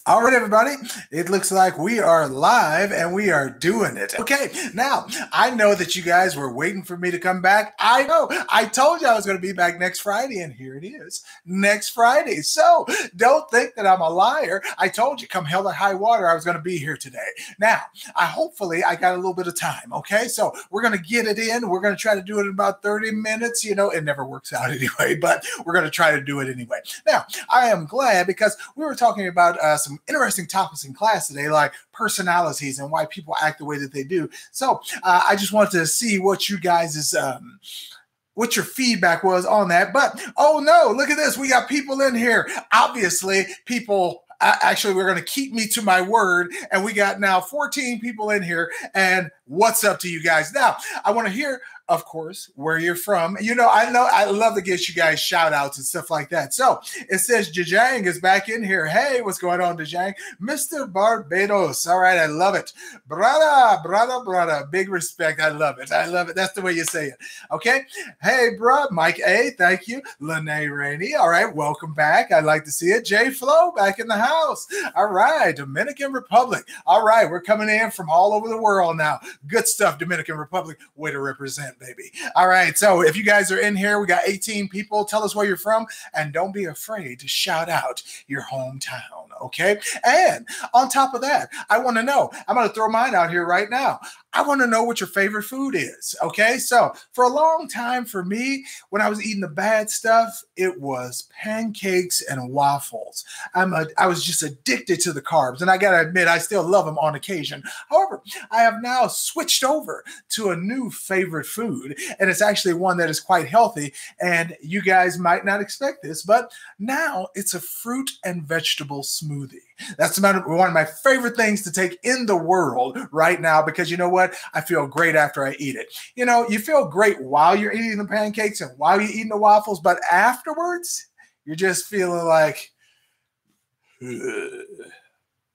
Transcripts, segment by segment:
All right, everybody. It looks like we are live and we are doing it. Okay, now I know that you guys were waiting for me to come back. I know. I told you I was going to be back next Friday, and here it is, next Friday. So don't think that I'm a liar. I told you, come hell or high water, I was going to be here today. Now, hopefully I got a little bit of time. Okay, so we're going to get it in. We're going to try to do it in about 30 minutes. You know, it never works out anyway, but we're going to try to do it anyway. Now, I am glad because we were talking about some interesting topics in class today, like personalities and why people act the way that they do. So I just wanted to see what you guys' what your feedback was on that. But oh no, look at this. We got people in here. Obviously, people actually we're going to keep me to my word, and we got now 14 people in here. And what's up to you guys? Now, I want to hear, of course, where you're from. You know I love to get you guys shout outs and stuff like that. So it says Jajang is back in here. Hey, what's going on, Jajang? Mr. Barbados. All right, I love it. Brada. Big respect. I love it. That's the way you say it. Okay. Hey, bro. Mike A, thank you. Lene Rainey. All right, welcome back. I'd like to see it. Jay Flo back in the house. All right, Dominican Republic. All right, we're coming in from all over the world now. Good stuff, Dominican Republic. Way to represent, baby. All right, so if you guys are in here, we got 18 people. Tell us where you're from, and don't be afraid to shout out your hometown, okay? And on top of that, I want to know, I'm going to throw mine out here right now. I want to know what your favorite food is, okay? So for a long time for me, when I was eating the bad stuff, it was pancakes and waffles. I was just addicted to the carbs, and I got to admit, I still love them on occasion. However, I have now switched over to a new favorite food, and it's actually one that is quite healthy, and you guys might not expect this, but now it's a fruit and vegetable smoothie. That's one of my favorite things to take in the world right now, because you know what? I feel great after I eat it. You know, you feel great while you're eating the pancakes and while you're eating the waffles, but afterwards, you're just feeling like,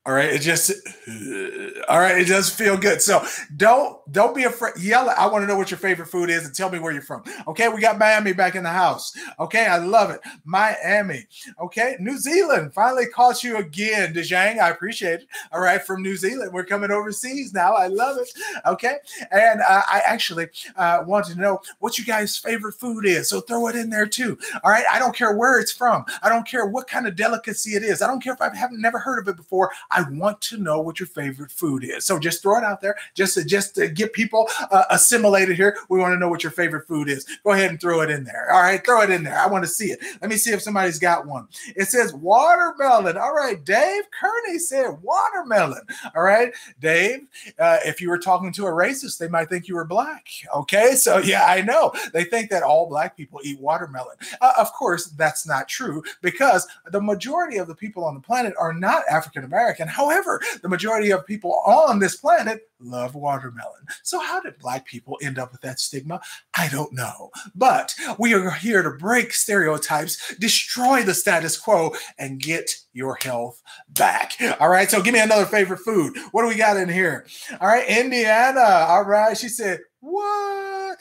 all right, it does feel good. So don't be afraid. Yell it. I want to know what your favorite food is and tell me where you're from. Okay, we got Miami back in the house. Okay, I love it. Miami. Okay, New Zealand finally caught you again, Dejang. I appreciate it. All right, from New Zealand, we're coming overseas now. I love it. Okay, and I actually want to know what you guys' favorite food is. So throw it in there too. All right, I don't care where it's from. I don't care what kind of delicacy it is. I don't care if I haven't never heard of it before. I want to know what your favorite food is. So just throw it out there, just to get people assimilated here. We want to know what your favorite food is. Go ahead and throw it in there. All right, throw it in there. I want to see it. Let me see if somebody's got one. It says watermelon. All right, Dave Kearney said watermelon. All right, Dave, if you were talking to a racist, they might think you were black. Okay, so yeah, I know. They think that all black people eat watermelon. Of course, that's not true, because the majority of the people on the planet are not African American. However, the majority of people on this planet love watermelon. So how did black people end up with that stigma? I don't know. But we are here to break stereotypes, destroy the status quo, and get your health back. All right, so give me another favorite food. What do we got in here? All right, Indiana. All right, she said, what?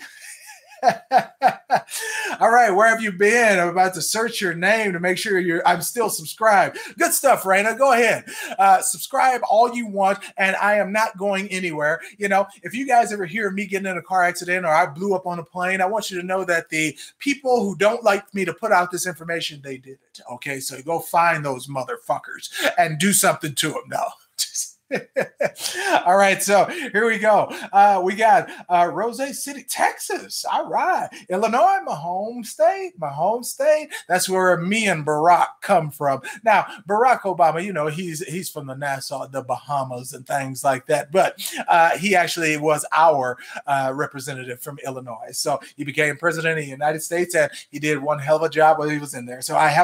All right, where have you been? I'm about to search your name to make sure I'm still subscribed. Good stuff, Raina. Go ahead. Subscribe all you want, and I am not going anywhere. You know, if you guys ever hear me getting in a car accident or I blew up on a plane, I want you to know that the people who don't like me to put out this information, they did it. Okay, so go find those motherfuckers and do something to them. No. All right, so here we go. We got Rose City, Texas. All right, Illinois, my home state. That's where me and Barack come from. Now, Barack Obama, you know, he's from the Nassau, the Bahamas, and things like that. But he actually was our representative from Illinois. So he became president of the United States, and he did one hell of a job while he was in there. So I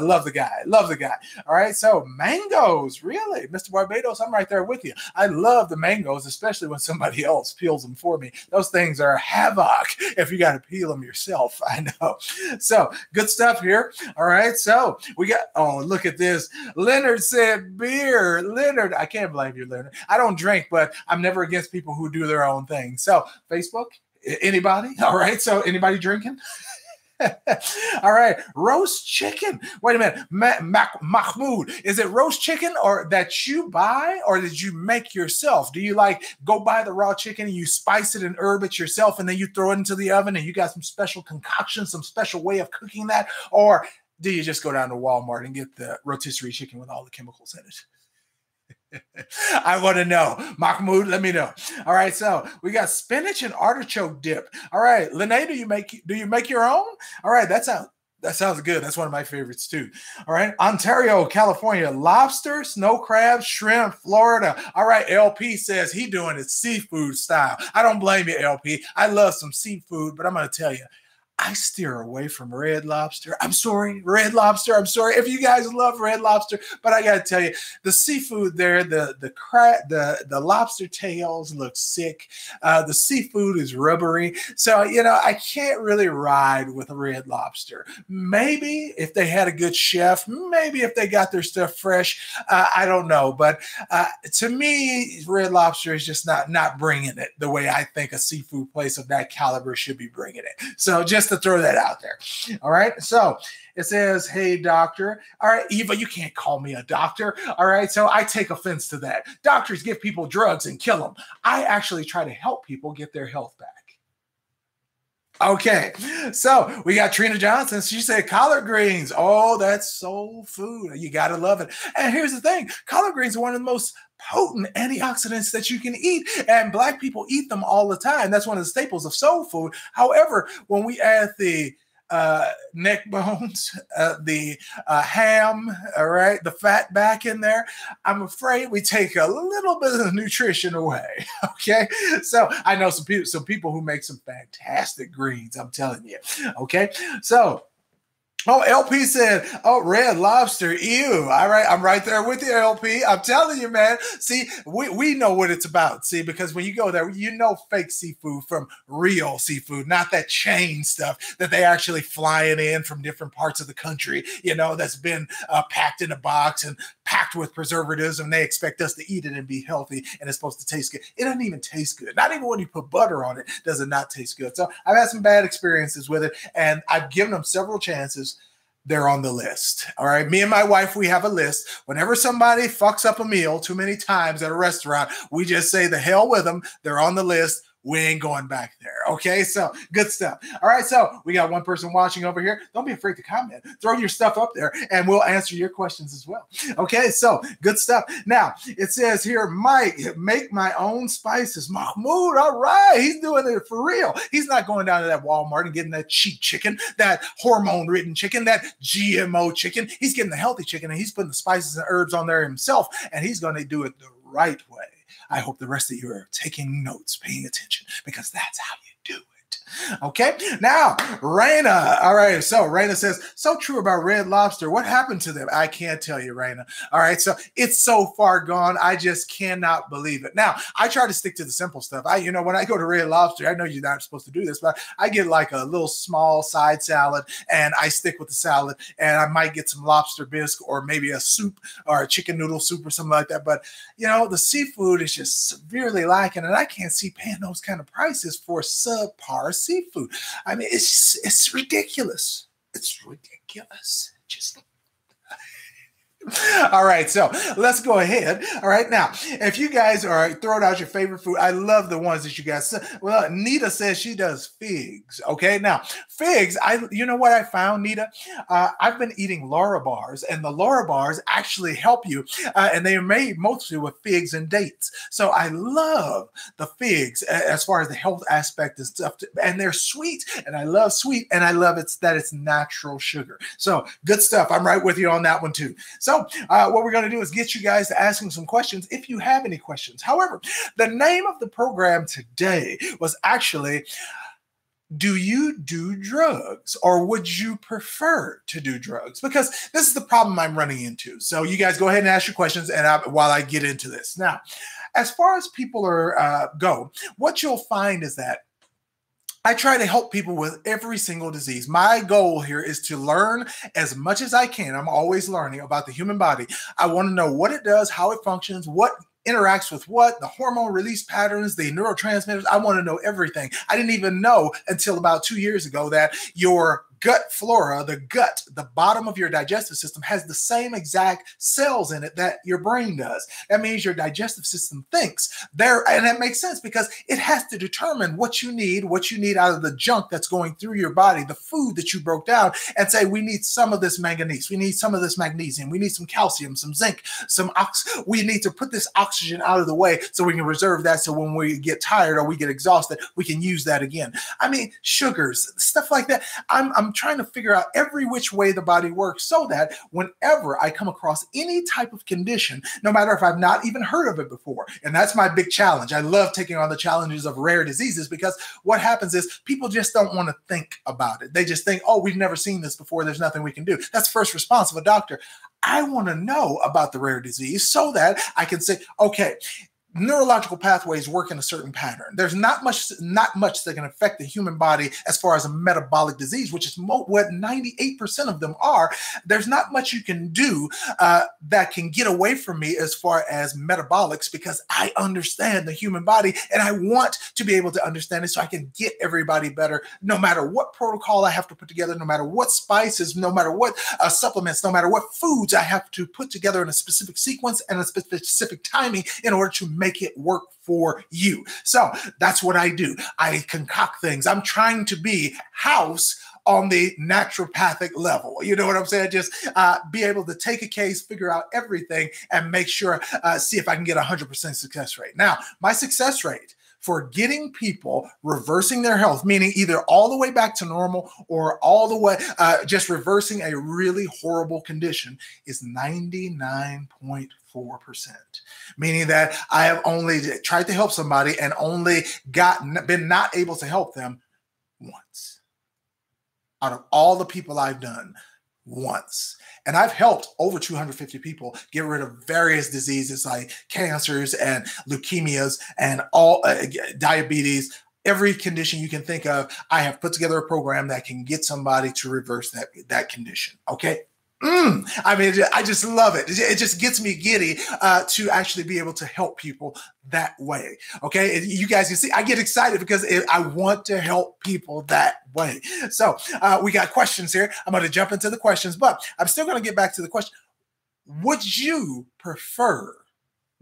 love the guy. All right, so mangoes, really, Mr. Barbados, I'm right there with you. I love the mangoes, especially when somebody else peels them for me. Those things are havoc if you got to peel them yourself. I know. So good stuff here. All right. So we got, oh, look at this. Leonard said beer. Leonard, I can't blame you, Leonard. I don't drink, but I'm never against people who do their own thing. So Facebook, anybody? All right. So anybody drinking? All right, roast chicken. Wait a minute, Mahmoud, is it roast chicken or that you buy, or did you make yourself? Do you like go buy the raw chicken and you spice it and herb it yourself, and then you throw it into the oven and you got some special concoction, some special way of cooking that, or do you just go down to Walmart and get the rotisserie chicken with all the chemicals in it? I want to know. Mahmoud, let me know. All right, so we got spinach and artichoke dip. All right, Lene, do you make your own? All right, that sounds good. That's one of my favorites too. All right, Ontario, California, lobster, snow crab, shrimp, Florida. All right, LP says he doing it seafood style. I don't blame you, LP. I love some seafood, but I'm going to tell you, I steer away from Red Lobster. I'm sorry, Red Lobster. I'm sorry if you guys love Red Lobster, but I gotta tell you, the seafood there, the lobster tails look sick. The seafood is rubbery, so I can't really ride with a Red Lobster. Maybe if they had a good chef, maybe if they got their stuff fresh, I don't know. But to me, Red Lobster is just not bringing it the way I think a seafood place of that caliber should be bringing it. So just to throw that out there. All right. So it says, hey, doctor. All right, Eva, you can't call me a doctor. All right. So I take offense to that. Doctors give people drugs and kill them. I actually try to help people get their health back. Okay, so we got Trina Johnson. She said collard greens. Oh, that's soul food. You got to love it. And here's the thing. Collard greens are one of the most potent antioxidants that you can eat, and Black people eat them all the time. That's one of the staples of soul food. However, when we add the neck bones, the ham, all right, the fat back in there, I'm afraid we take a little bit of the nutrition away. Okay, so I know some people who make some fantastic greens. I'm telling you. Okay, so. Oh, LP said, oh, Red Lobster, ew. All right, I'm right there with you, LP. I'm telling you, man. See, we know what it's about, see, because when you go there, you know fake seafood from real seafood, not that chain stuff that they actually flying in from different parts of the country, that's been packed in a box and packed with preservatives, and they expect us to eat it and be healthy, and it's supposed to taste good. It doesn't even taste good. Not even when you put butter on it does it not taste good. So I've had some bad experiences with it, and I've given them several chances. They're on the list. All right. Me and my wife, we have a list. Whenever somebody fucks up a meal too many times at a restaurant, we just say the hell with them. They're on the list. We ain't going back there. Okay, so good stuff. All right, so we got one person watching over here. Don't be afraid to comment. Throw your stuff up there and we'll answer your questions as well. Okay, so good stuff. Now, it says here, Mike, make my own spices. Mahmoud, all right, he's doing it for real. He's not going down to that Walmart and getting that cheap chicken, that hormone-ridden chicken, that GMO chicken. He's getting the healthy chicken and he's putting the spices and herbs on there himself, and he's going to do it the right way. I hope the rest of you are taking notes, paying attention, because that's how you do it. Okay, now, Raina. All right, so Raina says, so true about Red Lobster. What happened to them? I can't tell you, Raina. All right, so it's so far gone. I just cannot believe it. Now, I try to stick to the simple stuff. When I go to Red Lobster, I know you're not supposed to do this, but I get like a little small side salad, and I stick with the salad, and I might get some lobster bisque or maybe a soup or a chicken noodle soup or something like that. But, the seafood is just severely lacking, and I can't see paying those kind of prices for subpar seafood. I mean, it's ridiculous. It's ridiculous. Just all right, so let's go ahead. All right, now, if you guys are throwing out your favorite food, I love the ones that you guys. Well, Nita says she does figs. Okay, now figs. You know what I found, Nita? I've been eating Laura bars, and the Laura bars actually help you, and they are made mostly with figs and dates. So I love the figs as far as the health aspect and stuff, and they're sweet, and I love sweet, and I love that it's natural sugar. So good stuff. I'm right with you on that one too. So what we're going to do is get you guys to asking some questions if you have any questions. However, the name of the program today was actually, do you do drugs, or would you prefer to do drugs? Because this is the problem I'm running into. So you guys go ahead and ask your questions while I get into this. Now, as far as people go, what you'll find is that I try to help people with every single disease. My goal here is to learn as much as I can. I'm always learning about the human body. I want to know what it does, how it functions, what interacts with what, the hormone release patterns, the neurotransmitters. I want to know everything. I didn't even know until about 2 years ago that your gut flora, the gut, the bottom of your digestive system, has the same exact cells in it that your brain does. That means your digestive system thinks there, and that makes sense because it has to determine what you need out of the junk that's going through your body, the food that you broke down, and say, we need some of this manganese, we need some of this magnesium, we need some calcium, some zinc, we need to put this oxygen out of the way so we can reserve that, so when we get tired or we get exhausted, we can use that again. I mean, sugars, stuff like that. I'm trying to figure out every which way the body works so that whenever I come across any type of condition, no matter if I've not even heard of it before, and that's my big challenge. I love taking on the challenges of rare diseases because what happens is people just don't want to think about it. They just think, oh, we've never seen this before, there's nothing we can do. That's first response of a doctor. I want to know about the rare disease so that I can say, okay, neurological pathways work in a certain pattern. There's not much that can affect the human body as far as a metabolic disease, which is what 98% of them are. There's not much you can do that can get away from me as far as metabolics, because I understand the human body and I want to be able to understand it so I can get everybody better, no matter what protocol I have to put together, no matter what spices, no matter what supplements, no matter what foods I have to put together in a specific sequence and a specific timing in order to make it work for you. So that's what I do. I concoct things. I'm trying to be House on the naturopathic level. You know what I'm saying? Just be able to take a case, figure out everything, and make sure, see if I can get 100% success rate. Now, my success rate for getting people reversing their health, meaning either all the way back to normal or all the way just reversing a really horrible condition, is 99.4%. Meaning that I have only tried to help somebody and only been not able to help them once. Out of all the people I've done, once. And I've helped over 250 people get rid of various diseases like cancers and leukemias and all diabetes. Every condition you can think of, I have put together a program that can get somebody to reverse that condition. Okay. I mean, I just love it. It just gets me giddy to actually be able to help people that way. Okay. You guys can see, I get excited because I want to help people that way. So we got questions here. I'm going to jump into the questions, but I'm still going to get back to the question. Would you prefer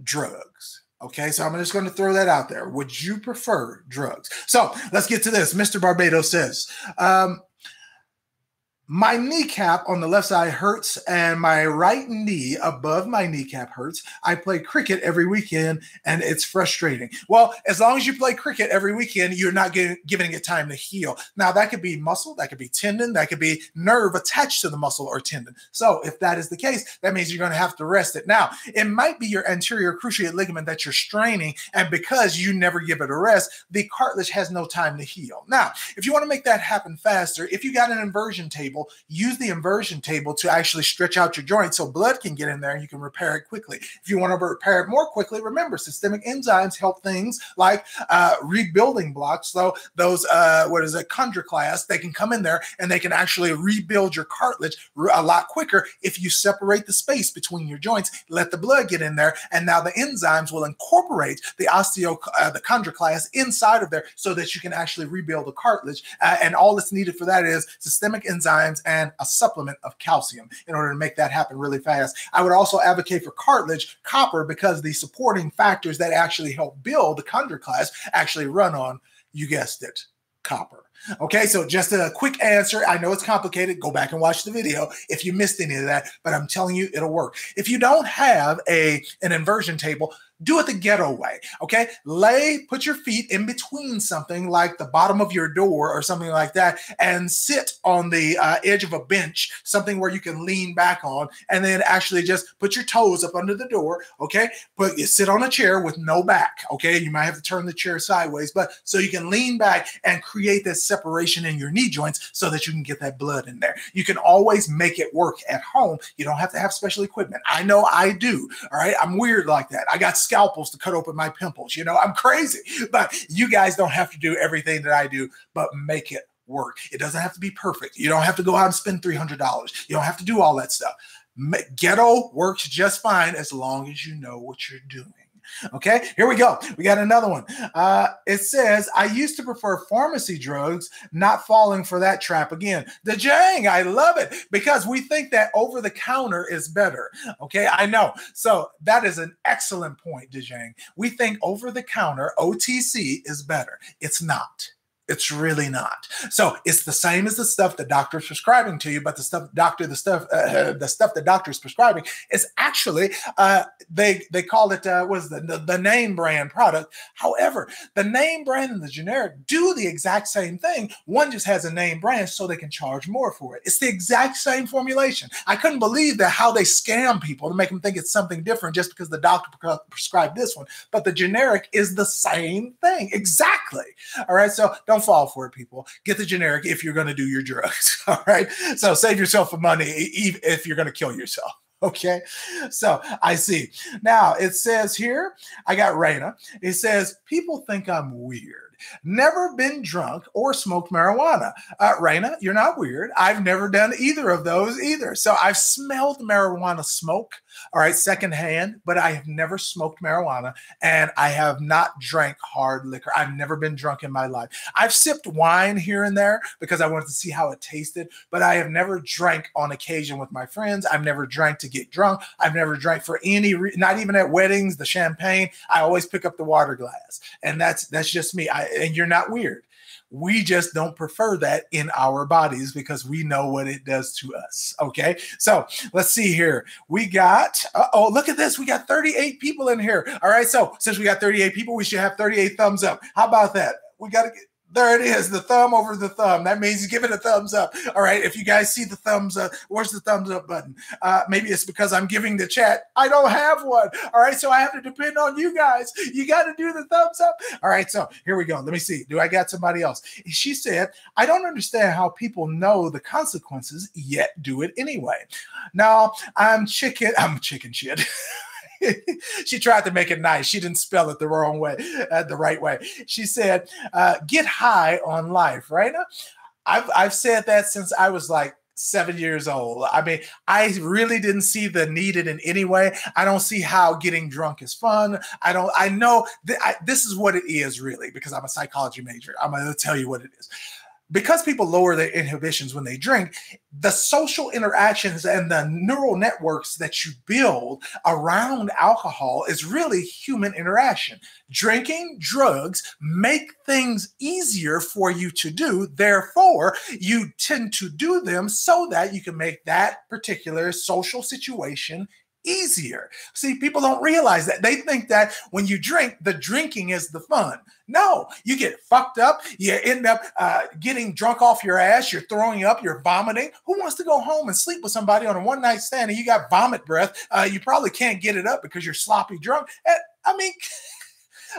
drugs? Okay, so I'm just going to throw that out there. Would you prefer drugs? So let's get to this. Mr. Barbados says, my kneecap on the left side hurts and my right knee above my kneecap hurts. I play cricket every weekend and it's frustrating. Well, as long as you play cricket every weekend, you're not giving it time to heal. Now, that could be muscle, that could be tendon, that could be nerve attached to the muscle or tendon. So if that is the case, that means you're going to have to rest it. Now, it might be your anterior cruciate ligament that you're straining, and because you never give it a rest, the cartilage has no time to heal. Now, if you want to make that happen faster, if you got an inversion table, use the inversion table to actually stretch out your joint so blood can get in there and you can repair it quickly. If you want to repair it more quickly, remember, systemic enzymes help things like rebuilding blocks. So those, chondroclasts, they can come in there and they can actually rebuild your cartilage a lot quicker if you separate the space between your joints, let the blood get in there, and now the enzymes will incorporate the chondroclast inside of there so that you can actually rebuild the cartilage. And all that's needed for that is systemic enzymes and a supplement of calcium in order to make that happen really fast. I would also advocate for cartilage, copper, because the supporting factors that actually help build the chondroclast actually run on, you guessed it, copper. Okay, so just a quick answer. I know it's complicated. Go back and watch the video if you missed any of that, but I'm telling you, it'll work. If you don't have an inversion table, do it the ghetto way, okay? Put your feet in between something like the bottom of your door or something like that, and sit on the edge of a bench, something where you can lean back on, and then actually just put your toes up under the door, okay? Sit on a chair with no back, okay? You might have to turn the chair sideways, but so you can lean back and create this separation in your knee joints so that you can get that blood in there. You can always make it work at home. You don't have to have special equipment. I know I do, all right? I'm weird like that. I got scalpels to cut open my pimples. You know, I'm crazy, but you guys don't have to do everything that I do, but make it work. It doesn't have to be perfect. You don't have to go out and spend $300. You don't have to do all that stuff. Ghetto works just fine as long as you know what you're doing. Okay, here we go. We got another one. It says, I used to prefer pharmacy drugs, not falling for that trap again. The Jang, I love it because we think that over the counter is better. Okay, I know. So that is an excellent point, Dejang. We think over the counter, OTC, is better. It's not. It's really not. So it's the same as the stuff the doctor's prescribing to you, but the stuff the doctor's prescribing is actually they call it was the name brand product. However, the name brand and the generic do the exact same thing. One just has a name brand so they can charge more for it. It's the exact same formulation. I couldn't believe that how they scam people to make them think it's something different just because the doctor prescribed this one, but the generic is the same thing exactly. All right, so don't fall for it, people. Get the generic if you're going to do your drugs. All right. So save yourself some money if you're going to kill yourself. Okay. So I see. Now it says here, I got Raina. It says, people think I'm weird. Never been drunk or smoked marijuana. Raina, you're not weird. I've never done either of those either. So I've smelled marijuana smoke, all right, secondhand, but I have never smoked marijuana and I have not drank hard liquor. I've never been drunk in my life. I've sipped wine here and there because I wanted to see how it tasted, but I have never drank on occasion with my friends. I've never drank to get drunk. I've never drank for any not even at weddings, the champagne. I always pick up the water glass, and that's just me. And you're not weird. We just don't prefer that in our bodies because we know what it does to us. Okay. So let's see here. We got, oh, look at this. We got 38 people in here. All right. So since we got 38 people, we should have 38 thumbs up. How about that? We got to get, there it is, the thumb over the thumb. That means you give it a thumbs up. All right, if you guys see the thumbs up, where's the thumbs up button? Maybe it's because I'm giving the chat. I don't have one. All right, so I have to depend on you guys. You got to do the thumbs up. All right, so here we go. Let me see. Do I got somebody else? She said, I don't understand how people know the consequences yet do it anyway. Now, I'm chicken shit. She tried to make it nice. She didn't spell it the wrong way, the right way. She said, get high on life, right? I've said that since I was like 7 years old. I mean, I really didn't see the need in any way. I don't see how getting drunk is fun. I know this is what it is really, because I'm a psychology major. I'm going to tell you what it is. Because people lower their inhibitions when they drink, the social interactions and the neural networks that you build around alcohol is really human interaction. Drinking drugs make things easier for you to do. Therefore, you tend to do them so that you can make that particular social situation easier. See, people don't realize that. They think that when you drink, the drinking is the fun. No, you get fucked up. You end up getting drunk off your ass. You're throwing up. You're vomiting. Who wants to go home and sleep with somebody on a one-night stand and you got vomit breath? You probably can't get it up because you're sloppy drunk. I mean,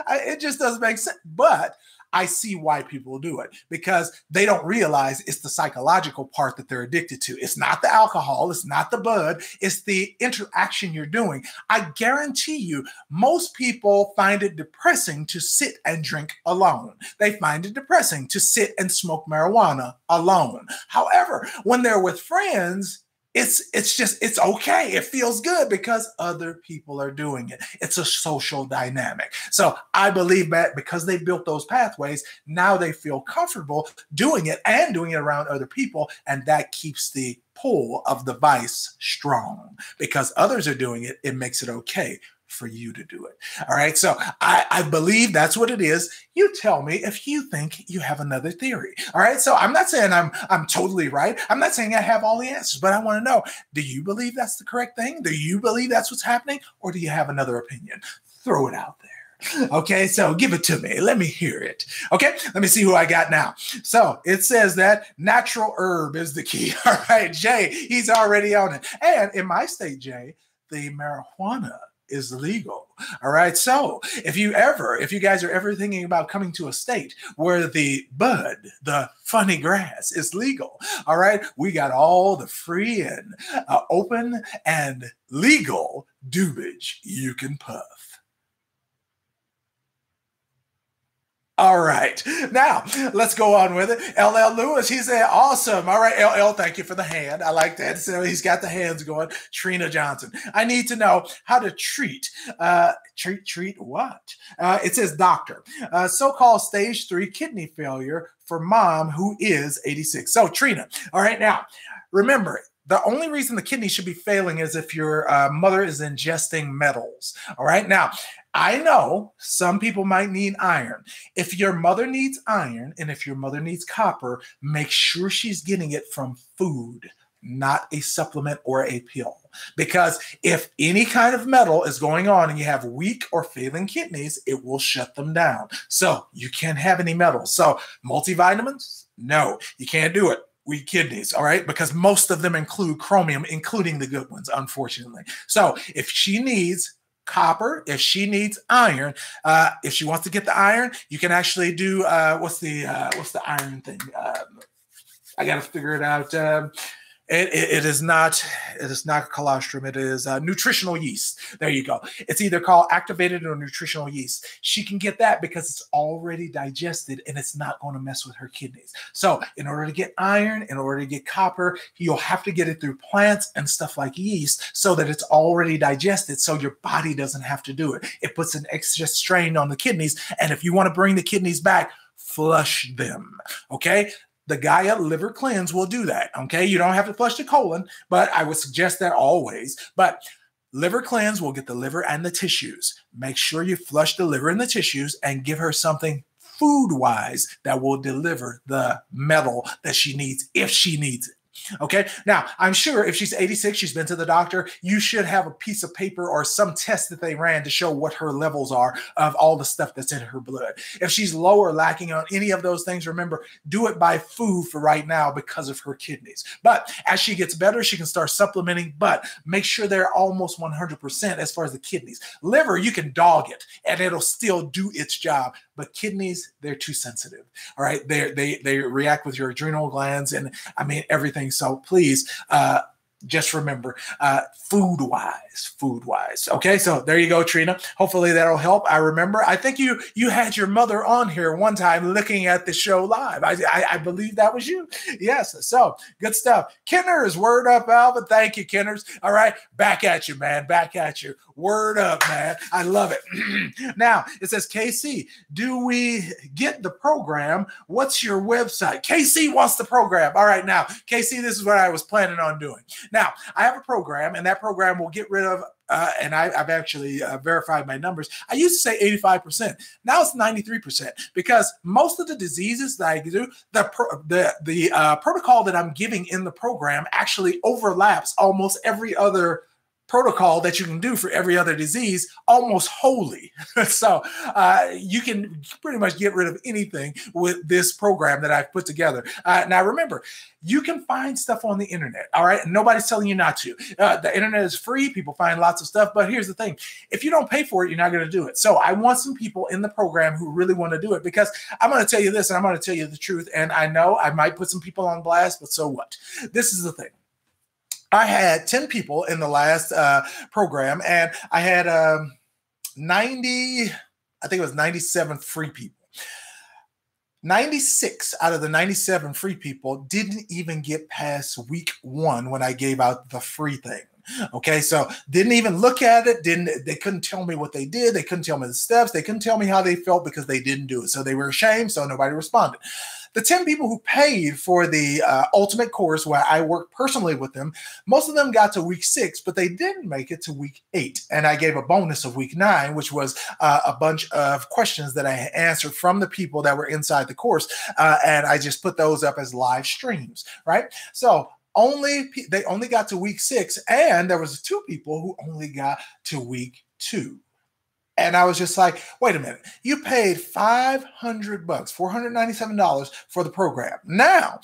it just doesn't make sense. But I see why people do it, because they don't realize it's the psychological part that they're addicted to. It's not the alcohol. It's not the bud. It's the interaction you're doing. I guarantee you, most people find it depressing to sit and drink alone. They find it depressing to sit and smoke marijuana alone. However, when they're with friends, it's okay. It feels good because other people are doing it. It's a social dynamic. So I believe that because they built those pathways, now they feel comfortable doing it and doing it around other people. And that keeps the pull of the vice strong. Because others are doing it, it makes it okay for you to do it. All right. So I believe that's what it is. You tell me if you think you have another theory. All right. So I'm not saying I'm totally right. I'm not saying I have all the answers, but I want to know, do you believe that's the correct thing? Do you believe that's what's happening? Or do you have another opinion? Throw it out there. Okay, so give it to me. Let me hear it. Okay, let me see who I got now. So it says that natural herb is the key. All right, Jay, he's already on it. And in my state, Jay, the marijuana is legal. All right. So if you guys are ever thinking about coming to a state where the bud, the funny grass is legal, all right, we got all the free and open and legal dubage you can puff. All right. Now, let's go on with it. LL Lewis, he said, awesome. All right, LL, thank you for the hand. I like that. So he's got the hands going. Trina Johnson, I need to know how to treat what? It says doctor. So-called stage 3 kidney failure for mom who is 86. So Trina, all right, now, remember, the only reason the kidney should be failing is if your mother is ingesting metals. All right. Now, I know some people might need iron. If your mother needs iron and if your mother needs copper, make sure she's getting it from food, not a supplement or a pill. Because if any kind of metal is going on and you have weak or failing kidneys, it will shut them down. So you can't have any metals. So multivitamins, no, you can't do it. Weak kidneys, all right? Because most of them include chromium, including the good ones, unfortunately. So if she needs copper, if she needs iron, if she wants to get the iron, you can actually do, what's the iron thing? I got to figure it out. It is not colostrum. It is nutritional yeast. There you go. It's either called activated or nutritional yeast. She can get that because it's already digested and it's not going to mess with her kidneys. So in order to get iron, in order to get copper, you'll have to get it through plants and stuff like yeast so that it's already digested so your body doesn't have to do it. It puts an extra strain on the kidneys. And if you want to bring the kidneys back, flush them. Okay? The Gaia liver cleanse will do that, okay? You don't have to flush the colon, but I would suggest that always. But liver cleanse will get the liver and the tissues. Make sure you flush the liver and the tissues and give her something food-wise that will deliver the metal that she needs if she needs it. Okay. Now, I'm sure if she's 86, she's been to the doctor, you should have a piece of paper or some test that they ran to show what her levels are of all the stuff that's in her blood. If she's low or lacking on any of those things, remember, do it by food for right now because of her kidneys. But as she gets better, she can start supplementing, but make sure they're almost 100% as far as the kidneys. Liver, you can dog it and it'll still do its job. But kidneys, they're too sensitive. All right. They react with your adrenal glands and I mean, everything. So please, just remember, food-wise. Okay, so there you go, Trina. Hopefully that'll help. I remember, I think you had your mother on here one time looking at the show live. I believe that was you. Yes, so good stuff. Kenners, word up, Alvin. Thank you, Kenners. All right, back at you, man. Back at you. Word up, man. I love it. Now, it says, KC, do we get the program? What's your website? KC wants the program. All right, now, KC, this is what I was planning on doing. Now, I have a program, and that program will get rid of, and I've actually verified my numbers. I used to say 85%. Now it's 93% because most of the diseases that I do, the protocol that I'm giving in the program actually overlaps almost every other protocol that you can do for every other disease almost wholly. So you can pretty much get rid of anything with this program that I've put together. Now, remember, you can find stuff on the internet, all right? Nobody's telling you not to. The internet is free. People find lots of stuff. But here's the thing. If you don't pay for it, you're not going to do it. So I want some people in the program who really want to do it because I'm going to tell you this and I'm going to tell you the truth. And I know I might put some people on blast, but so what? This is the thing. I had 10 people in the last program, and I had 90, I think it was 97 free people. 96 out of the 97 free people didn't even get past week 1 when I gave out the free thing. Okay, so didn't even look at it. They couldn't tell me what they did. They couldn't tell me the steps. They couldn't tell me how they felt because they didn't do it. So they were ashamed. So nobody responded. The 10 people who paid for the ultimate course where I worked personally with them, most of them got to week 6, but they didn't make it to week 8. And I gave a bonus of week 9, which was a bunch of questions that I answered from the people that were inside the course. And I just put those up as live streams, right? So they only got to week 6, and there was 2 people who only got to week 2. And I was just like, wait a minute, you paid $500, $497 for the program. Now,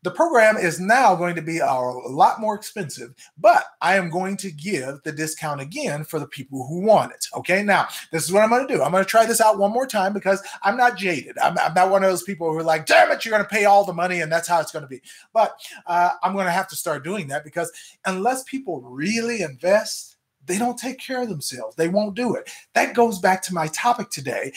the program is now going to be a lot more expensive, but I am going to give the discount again for the people who want it. Okay, now, this is what I'm going to do. I'm going to try this out one more time because I'm not jaded. I'm not one of those people who are like, damn it, you're going to pay all the money and that's how it's going to be. But I'm going to have to start doing that because unless people really invest, they don't take care of themselves. They won't do it. That goes back to my topic today.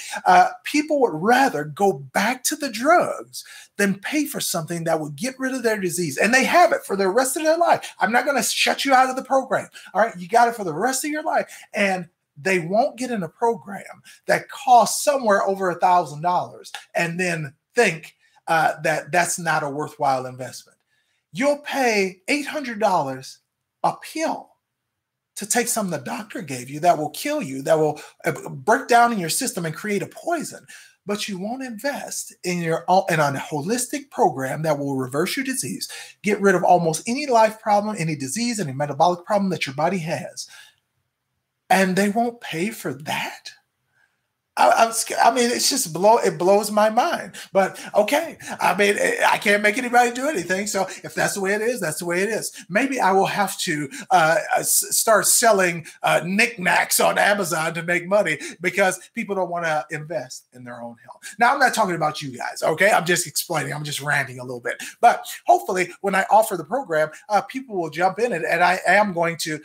People would rather go back to the drugs than pay for something that would get rid of their disease. And they have it for the rest of their life. I'm not going to shut you out of the program. All right. You got it for the rest of your life. And they won't get in a program that costs somewhere over $1,000 and then think that that's not a worthwhile investment. You'll pay $800 a pill to take something the doctor gave you that will kill you, that will break down in your system and create a poison. But you won't invest in a holistic program that will reverse your disease, get rid of almost any life problem, any disease, any metabolic problem that your body has. And they won't pay for that? I mean, it's just it blows my mind. But okay, I mean, I can't make anybody do anything. So if that's the way it is, that's the way it is. Maybe I will have to start selling knickknacks on Amazon to make money because people don't want to invest in their own health. Now, I'm not talking about you guys, okay? I'm just explaining. I'm just ranting a little bit. But hopefully, when I offer the program, people will jump in it, and I am going to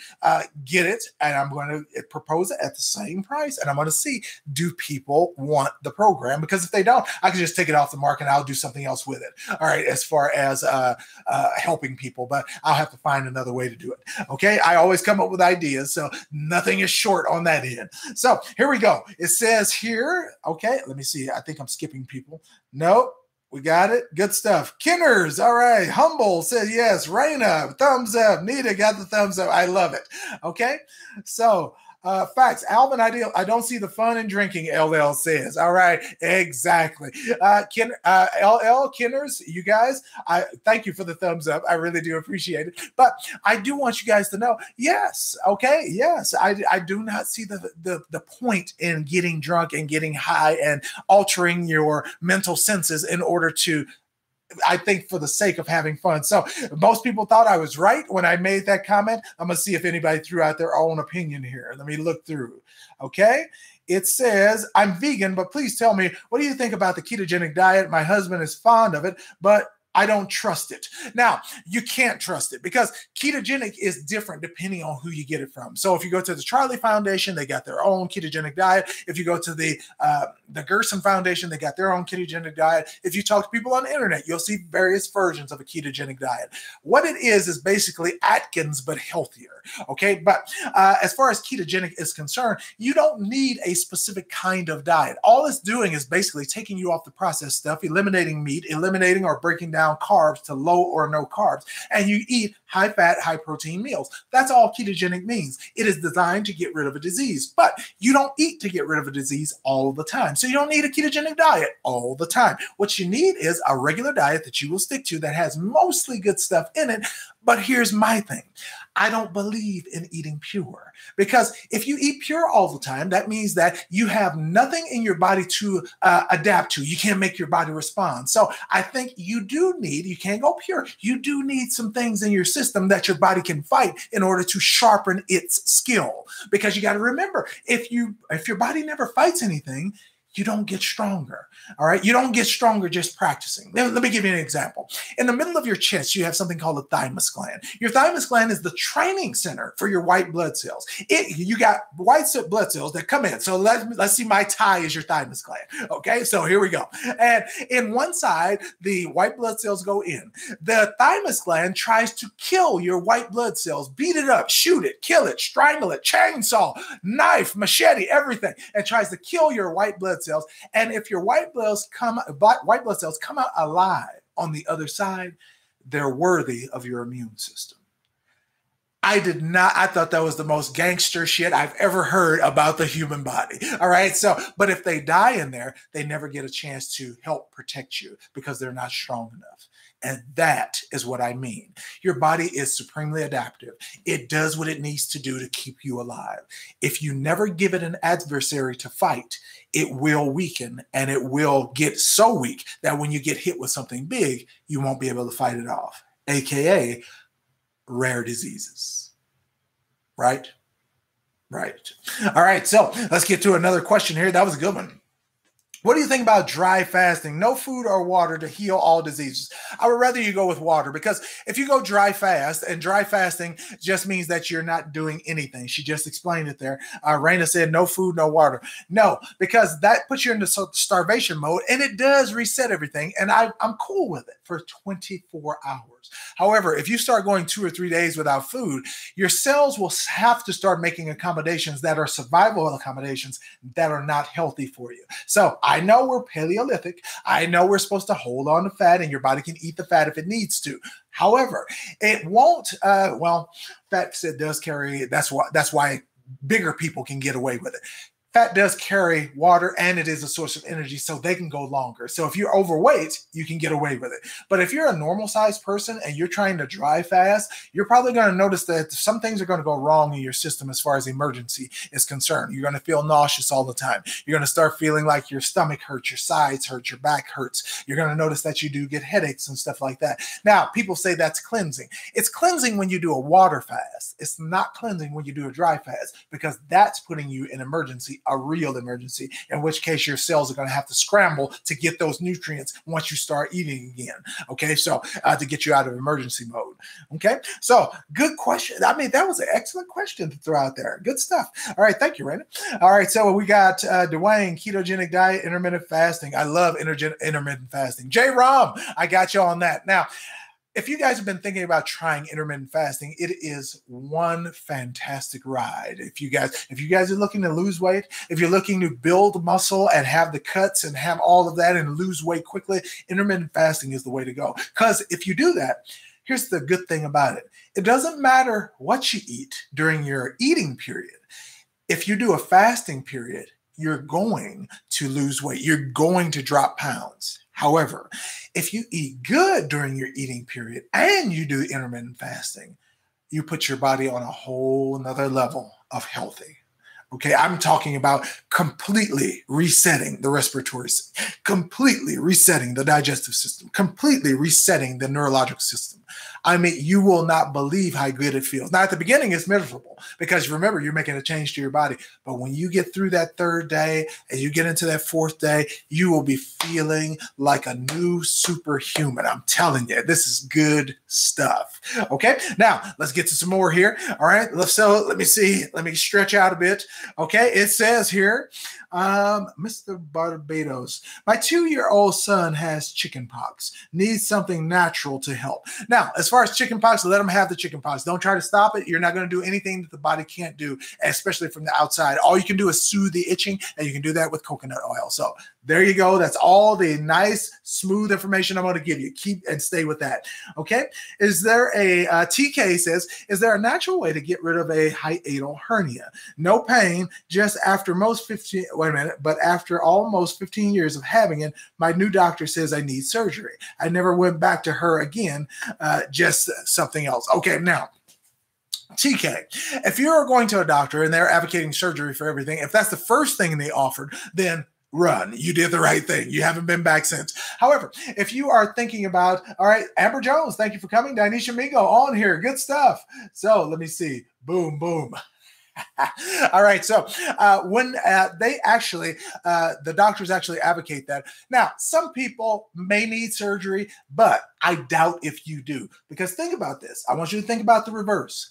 get it, and I'm going to propose it at the same price, and I'm going to see, do people want the program? Because if they don't, I can just take it off the market and I'll do something else with it. All right, as far as helping people, but I'll have to find another way to do it. Okay, I always come up with ideas, so nothing is short on that end. So here we go. It says here, okay, let me see. I think I'm skipping people. Nope. We got it. Good stuff. Kinners. All right. Humble says yes. Raina, thumbs up. Nita got the thumbs up. I love it. Okay. So facts. Alvin, I don't see the fun in drinking, LL says. All right. Exactly. LL, Kinners, you guys, I thank you for the thumbs up. I really do appreciate it. But I do want you guys to know, yes. Okay. Yes. I do not see the point in getting drunk and getting high and altering your mental senses in order to, I think, for the sake of having fun. So most people thought I was right when I made that comment. I'm going to see if anybody threw out their own opinion here. Let me look through. Okay. It says, I'm vegan, but please tell me, what do you think about the ketogenic diet? My husband is fond of it, but I don't trust it. Now, you can't trust it because ketogenic is different depending on who you get it from. So if you go to the Charlie Foundation, they got their own ketogenic diet. If you go to the Gerson Foundation, they got their own ketogenic diet. If you talk to people on the internet, you'll see various versions of a ketogenic diet. What it is basically Atkins, but healthier. Okay, but as far as ketogenic is concerned, you don't need a specific kind of diet. All it's doing is basically taking you off the processed stuff, eliminating meat, eliminating or breaking down carbs to low or no carbs, and you eat high fat, high protein meals. That's all ketogenic means. It is designed to get rid of a disease, but you don't eat to get rid of a disease all the time. So you don't need a ketogenic diet all the time. What you need is a regular diet that you will stick to that has mostly good stuff in it. But here's my thing. I don't believe in eating pure, because if you eat pure all the time, that means that you have nothing in your body to adapt to. You can't make your body respond. So I think you can't go pure. You do need some things in your system that your body can fight in order to sharpen its skill. Because you got to remember, if your body never fights anything, you don't get stronger. All right. You don't get stronger just practicing. Let me give you an example. In the middle of your chest, you have something called the thymus gland. Your thymus gland is the training center for your white blood cells. You got white blood cells that come in. So let's see, my tie is your thymus gland. Okay. So here we go. And in one side, the white blood cells go in. The thymus gland tries to kill your white blood cells, beat it up, shoot it, kill it, strangle it, chainsaw, knife, machete, everything, and tries to kill your white blood cells. And if your white blood cells come out alive on the other side, they're worthy of your immune system. I thought that was the most gangster shit I've ever heard about the human body. All right. So, but if they die in there, they never get a chance to help protect you because they're not strong enough. And that is what I mean. Your body is supremely adaptive. It does what it needs to do to keep you alive. If you never give it an adversary to fight, it will weaken, and it will get so weak that when you get hit with something big, you won't be able to fight it off, AKA rare diseases. Right? Right. All right. So let's get to another question here. That was a good one. What do you think about dry fasting? No food or water to heal all diseases. I would rather you go with water, because if you go dry fast, and dry fasting just means that you're not doing anything. She just explained it there. Raina said no food, no water. No, because that puts you into starvation mode, and it does reset everything. And I'm cool with it for 24 hours. However, if you start going 2 or 3 days without food, your cells will have to start making accommodations that are survival accommodations that are not healthy for you. So I know we're Paleolithic. I know we're supposed to hold on to fat, and your body can eat the fat if it needs to. However, it won't. Fat does carry. That's why bigger people can get away with it. Fat does carry water, and it is a source of energy, so they can go longer. So if you're overweight, you can get away with it. But if you're a normal sized person and you're trying to dry fast, you're probably going to notice that some things are going to go wrong in your system as far as emergency is concerned. You're going to feel nauseous all the time. You're going to start feeling like your stomach hurts, your sides hurt, your back hurts. You're going to notice that you do get headaches and stuff like that. Now, people say that's cleansing. It's cleansing when you do a water fast. It's not cleansing when you do a dry fast, because that's putting you in emergency, a real emergency, in which case your cells are going to have to scramble to get those nutrients once you start eating again. Okay, so to get you out of emergency mode. Okay, so good question. I mean, that was an excellent question to throw out there. Good stuff. All right, thank you, Raina. All right, so we got Dwayne, ketogenic diet, intermittent fasting. I love intermittent fasting. J. Rom, I got you on that. Now, if you guys have been thinking about trying intermittent fasting, it is one fantastic ride. If you guys are looking to lose weight, if you're looking to build muscle and have the cuts and have all of that and lose weight quickly, intermittent fasting is the way to go. Because if you do that, here's the good thing about it. It doesn't matter what you eat during your eating period. If you do a fasting period, you're going to lose weight. You're going to drop pounds. However, if you eat good during your eating period and you do intermittent fasting, you put your body on a whole nother level of healthy. Okay, I'm talking about completely resetting the respiratory system, completely resetting the digestive system, completely resetting the neurological system. I mean, you will not believe how good it feels. Now, at the beginning, it's miserable, because remember, you're making a change to your body. But when you get through that 3rd day and you get into that 4th day, you will be feeling like a new superhuman. I'm telling you, this is good stuff. Okay, now let's get to some more here. All right, so let me see. Let me stretch out a bit. Okay, it says here, Mr. Barbados, my 2-year-old son has chickenpox, needs something natural to help. Now, as far as chickenpox, let him have the chickenpox. Don't try to stop it. You're not going to do anything that the body can't do, especially from the outside. All you can do is soothe the itching, and you can do that with coconut oil. So there you go. That's all the nice, smooth information I'm going to give you. Keep and stay with that. Okay. Is there a TK says, is there a natural way to get rid of a hiatal hernia? No pain, just after after almost 15 years of having it, my new doctor says I need surgery. I never went back to her again, just something else. Okay. Now, TK, if you're going to a doctor and they're advocating surgery for everything, if that's the first thing they offered, then run. You did the right thing. You haven't been back since. However, if you are thinking about, all right, Amber Jones, thank you for coming. Dinesha Migo on here. Good stuff. So let me see. Boom, boom. All right. So when the doctors actually advocate that. Now, some people may need surgery, but I doubt if you do. Because think about this. I want you to think about the reverse.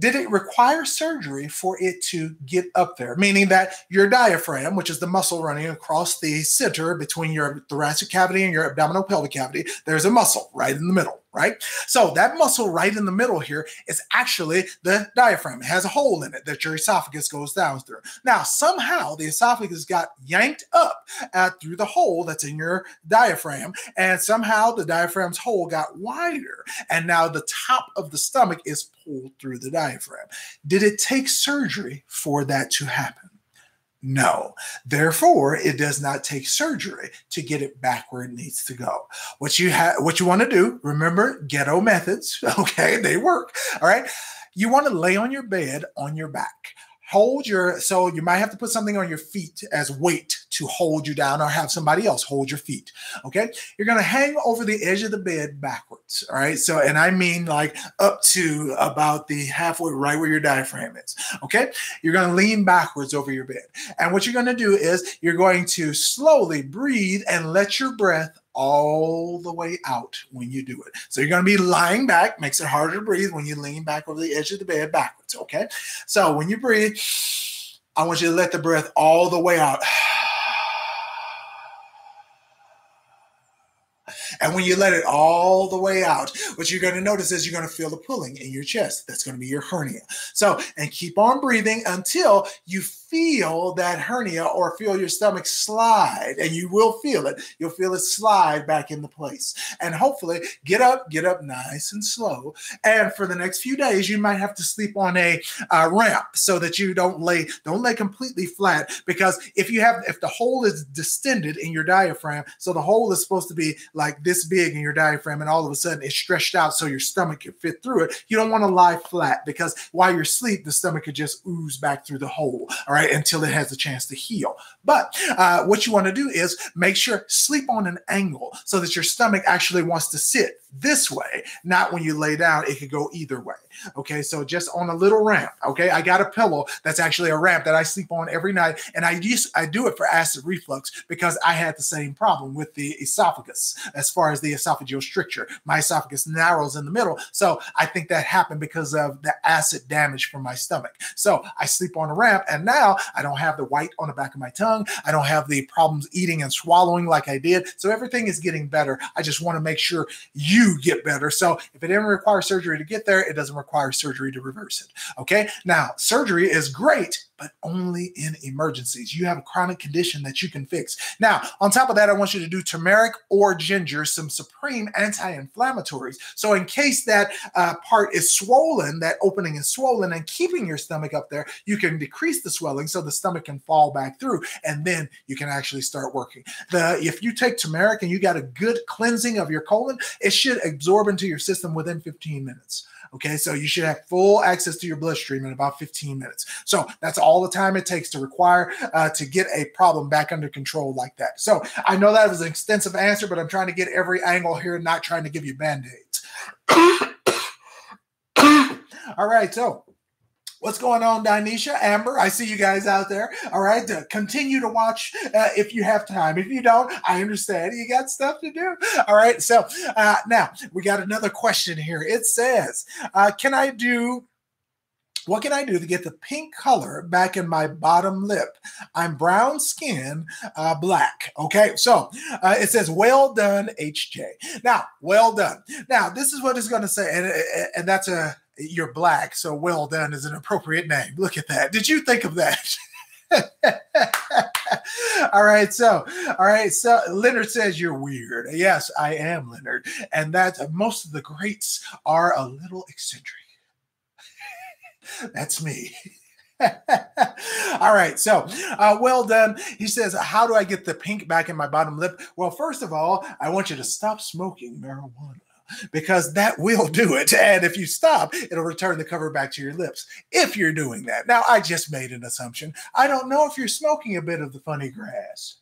Did it require surgery for it to get up there? Meaning that your diaphragm, which is the muscle running across the center between your thoracic cavity and your abdominal pelvic cavity, there's a muscle right in the middle, right? So that muscle right in the middle here is actually the diaphragm. It has a hole in it that your esophagus goes down through. Now, somehow the esophagus got yanked up through the hole that's in your diaphragm, and somehow the diaphragm's hole got wider, and now the top of the stomach is pulled through the diaphragm. Did it take surgery for that to happen? No. Therefore, it does not take surgery to get it back where it needs to go. What you want to do, remember ghetto methods, okay? They work, all right? You want to lay on your bed on your back. so you might have to put something on your feet as weight to hold you down, or have somebody else hold your feet. Okay. You're going to hang over the edge of the bed backwards. All right. So, and I mean like up to about the halfway, right where your diaphragm is. Okay. You're going to lean backwards over your bed. And what you're going to do is you're going to slowly breathe and let your breath all the way out when you do it. So you're going to be lying back, makes it harder to breathe when you lean back over the edge of the bed backwards. Okay. So when you breathe, I want you to let the breath all the way out. And when you let it all the way out, what you're going to notice is you're going to feel the pulling in your chest. That's going to be your hernia. So, and keep on breathing until you feel that hernia or feel your stomach slide, and you will feel it. You'll feel it slide back into place. And hopefully get up nice and slow. And for the next few days, you might have to sleep on a ramp so that you don't lay completely flat, because if the hole is distended in your diaphragm, so the hole is supposed to be like this big in your diaphragm, and all of a sudden it's stretched out so your stomach can fit through it. You don't want to lie flat, because while you're asleep, the stomach could just ooze back through the hole, all right, until it has a chance to heal. But what you want to do is make sure sleep on an angle so that your stomach actually wants to sit this way, not when you lay down. It could go either way. Okay, so just on a little ramp. Okay, I got a pillow that's actually a ramp that I sleep on every night, and I do it for acid reflux because I had the same problem with the esophagus as far as the esophageal stricture. My esophagus narrows in the middle, so I think that happened because of the acid damage from my stomach. So I sleep on a ramp, and now I don't have the white on the back of my tongue. I don't have the problems eating and swallowing like I did. So everything is getting better. I just want to make sure you get better. So if it didn't require surgery to get there, it doesn't require surgery to reverse it. Okay. Now, surgery is great, but only in emergencies. You have a chronic condition that you can fix. Now, on top of that, I want you to do turmeric or ginger, some supreme anti-inflammatories. So in case that part is swollen, that opening is swollen and keeping your stomach up there, you can decrease the swelling so the stomach can fall back through, and then you can actually start working. If you take turmeric and you got a good cleansing of your colon, it should absorb into your system within 15 minutes. Okay, so you should have full access to your bloodstream in about 15 minutes. So that's all the time it takes to get a problem back under control like that. So I know that was an extensive answer, but I'm trying to get every angle here, not trying to give you Band-Aids. All right, so what's going on, Dinesha, Amber? I see you guys out there. All right, continue to watch if you have time. If you don't, I understand. You got stuff to do. All right, so now we got another question here. It says, what can I do to get the pink color back in my bottom lip? I'm brown skin, black. Okay, so it says, well done, HJ. Now, well done. Now, this is what it's going to say, and that's you're black, so well done is an appropriate name. Look at that. Did you think of that? All right, so Leonard says you're weird. Yes, I am, Leonard, and that most of the greats are a little eccentric. That's me. All right, so well done. He says, how do I get the pink back in my bottom lip? Well, first of all, I want you to stop smoking marijuana, because that will do it. And if you stop, it'll return the cover back to your lips if you're doing that. Now, I just made an assumption. I don't know if you're smoking a bit of the funny grass.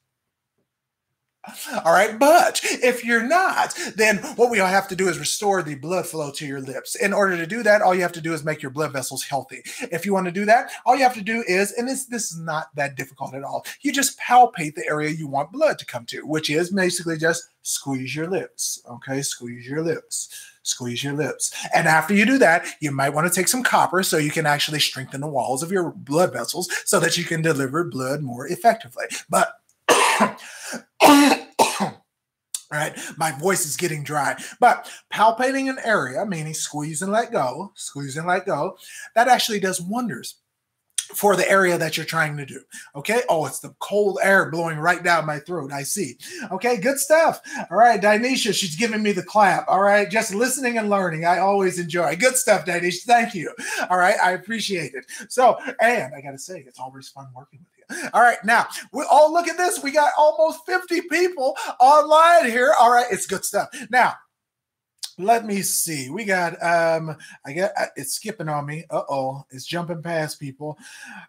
All right, but if you're not, then what we all have to do is restore the blood flow to your lips. In order to do that, all you have to do is make your blood vessels healthy. If you want to do that, all you have to do is, and this is not that difficult at all, you just palpate the area you want blood to come to, which is basically just squeeze your lips. Okay, squeeze your lips. Squeeze your lips. And after you do that, you might want to take some copper so you can actually strengthen the walls of your blood vessels so that you can deliver blood more effectively. But all right, my voice is getting dry. But palpating an area, meaning squeeze and let go, that actually does wonders for the area that you're trying to do. Okay. Oh, it's the cold air blowing right down my throat. I see. Okay. Good stuff. All right. Dinesha, she's giving me the clap. All right. Just listening and learning. I always enjoy. Good stuff, Dinesha. Thank you. All right. I appreciate it. So, and I got to say, it's always fun working with you. All right. Now, look at this. We got almost 50 people online here. All right. It's good stuff. Now, Let me see. We got I get it's skipping on me. Uh-oh, it's jumping past people.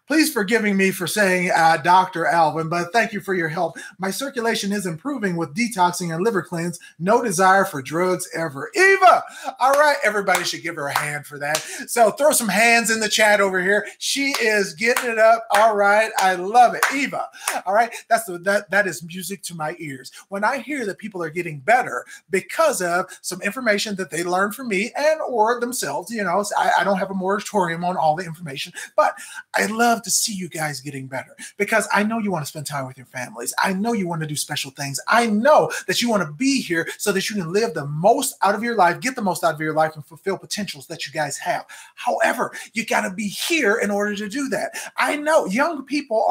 Please forgiving me for saying Dr. Alvin, but thank you for your help. My circulation is improving with detoxing and liver cleanse. No desire for drugs ever. Eva! All right, everybody should give her a hand for that. So throw some hands in the chat over here. She is getting it up. All right, I love it. Eva. All right, that is music to my ears. When I hear that people are getting better because of some information that they learned from me and or themselves, I don't have a moratorium on all the information, but I love to see you guys getting better because I know you want to spend time with your families. I know you want to do special things. I know that you want to be here so that you can live the most out of your life, get the most out of your life, and fulfill potentials that you guys have. However, you got to be here in order to do that. I know young people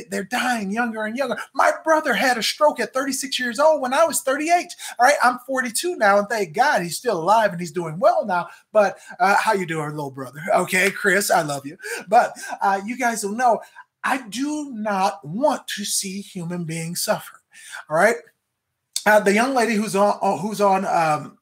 they're dying younger and younger. My brother had a stroke at 36 years old when I was 38. All right, I'm 42 now, and thank God he's still alive and he's doing well now. But how you doing, little brother? Okay, Chris, I love you. But you guys will know I do not want to see human beings suffer. All right. The young lady who's on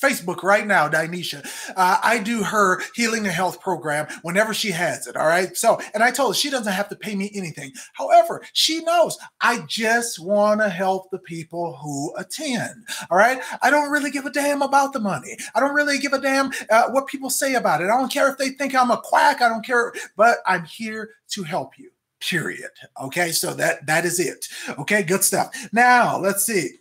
Facebook right now, Dinesha, I do her healing and health program whenever she has it. All right. So, and I told her she doesn't have to pay me anything. However, she knows I just want to help the people who attend. All right. I don't really give a damn about the money. I don't really give a damn what people say about it. I don't care if they think I'm a quack. I don't care, but I'm here to help you. Period. Okay. So that is it. Okay. Good stuff. Now let's see.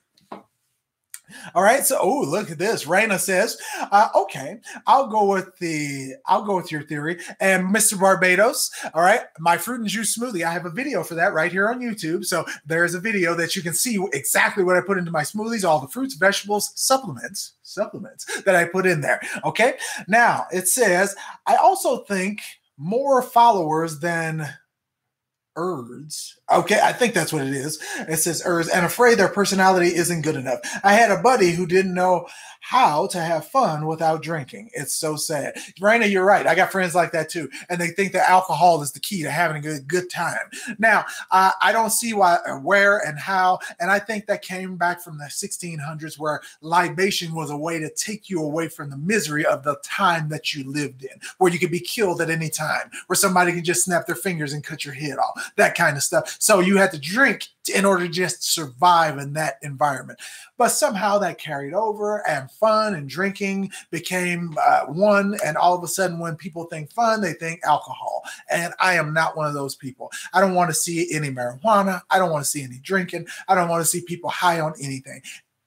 All right. So, look at this. Raina says, okay, I'll go with your theory. And Mr. Barbados, all right, my fruit and juice smoothie. I have a video for that right here on YouTube. So there's a video that you can see exactly what I put into my smoothies, all the fruits, vegetables, supplements that I put in there. Okay. Now it says, I also think more followers than Erds. Okay, I think that's what it is. It says Erds, and afraid their personality isn't good enough. I had a buddy who didn't know how to have fun without drinking. It's so sad. Raina, you're right. I got friends like that too. And they think that alcohol is the key to having a good time. Now, I don't see why, where, and how. And I think that came back from the 1600s where libation was a way to take you away from the misery of the time that you lived in, where you could be killed at any time, where somebody can just snap their fingers and cut your head off, that kind of stuff. So you had to drink in order to just survive in that environment. But somehow that carried over, and fun and drinking became one. And all of a sudden, when people think fun, they think alcohol. And I am not one of those people. I don't want to see any marijuana. I don't want to see any drinking. I don't want to see people high on anything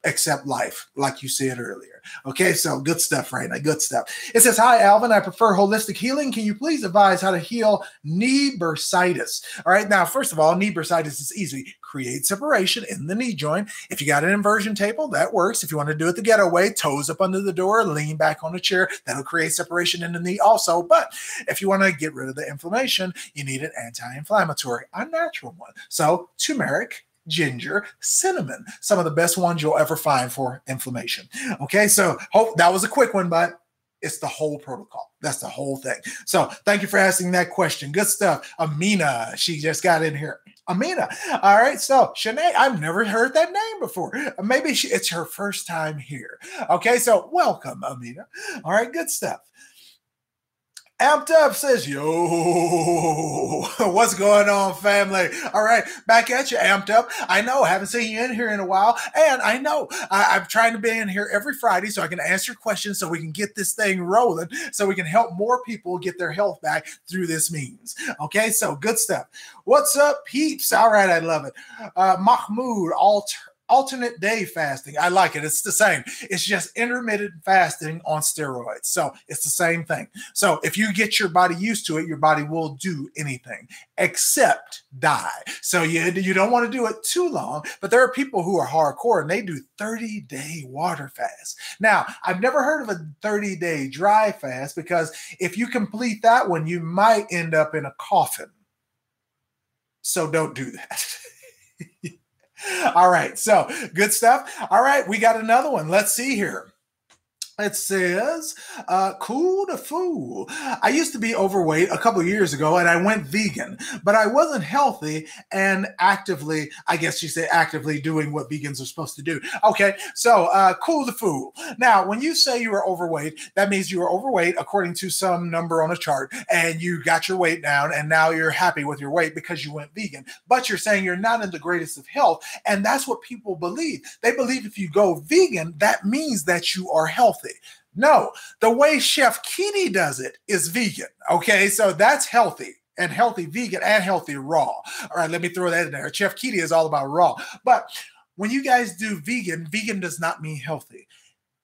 except life, like you said earlier. Okay, so good stuff, Raina. Good stuff. It says, hi, Alvin. I prefer holistic healing. Can you please advise how to heal knee bursitis? All right, now, first of all, knee bursitis is easy. Create separation in the knee joint. If you got an inversion table, that works. If you want to do it the ghetto way, toes up under the door, lean back on a chair. That'll create separation in the knee also. But if you want to get rid of the inflammation, you need an anti-inflammatory, a natural one. So turmeric, ginger, cinnamon, some of the best ones you'll ever find for inflammation. Okay, so hope that was a quick one, but it's the whole protocol. That's the whole thing. So thank you for asking that question. Good stuff. Amina, she just got in here. Amina. All right. So Shanae, I've never heard that name before. Maybe it's her first time here. Okay. So welcome, Amina. All right. Good stuff. Amped Up says, yo, what's going on, family? All right, back at you, Amped Up. I know, haven't seen you in here in a while, and I know I'm trying to be in here every Friday so I can answer questions so we can get this thing rolling, so we can help more people get their health back through this means. Okay, so good stuff. What's up, peeps? All right, I love it. Mahmoud, alternate day fasting. I like it. It's the same. It's just intermittent fasting on steroids. So it's the same thing. So if you get your body used to it, your body will do anything except die. So you don't want to do it too long, but there are people who are hardcore and they do 30-day water fast. Now, I've never heard of a 30-day dry fast because if you complete that one, you might end up in a coffin. So don't do that. All right, so good stuff. All right, we got another one. Let's see here. It says, cool to fool. I used to be overweight a couple of years ago and I went vegan, but I wasn't healthy and actively, I guess you say actively doing what vegans are supposed to do. Okay, so cool to fool. Now, when you say you were overweight, that means you were overweight according to some number on a chart and you got your weight down and now you're happy with your weight because you went vegan. But you're saying you're not in the greatest of health, and that's what people believe. They believe if you go vegan, that means that you are healthy. No, the way Chef Kitty does it is vegan. Okay, so that's healthy and healthy vegan and healthy raw. All right, let me throw that in there. Chef Kitty is all about raw. But when you guys do vegan, vegan does not mean healthy.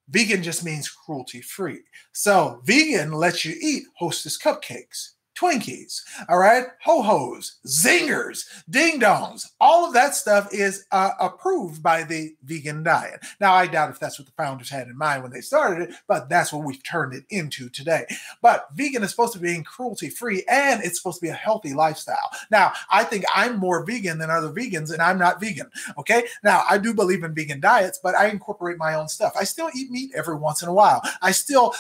Vegan just means cruelty free. So vegan lets you eat Hostess cupcakes, Twinkies, all right, ho-hos, zingers, ding-dongs. All of that stuff is approved by the vegan diet. Now, I doubt if that's what the founders had in mind when they started it, but that's what we've turned it into today. But vegan is supposed to be cruelty-free, and it's supposed to be a healthy lifestyle. Now, I think I'm more vegan than other vegans, and I'm not vegan, okay? Now, I do believe in vegan diets, but I incorporate my own stuff. I still eat meat every once in a while. I still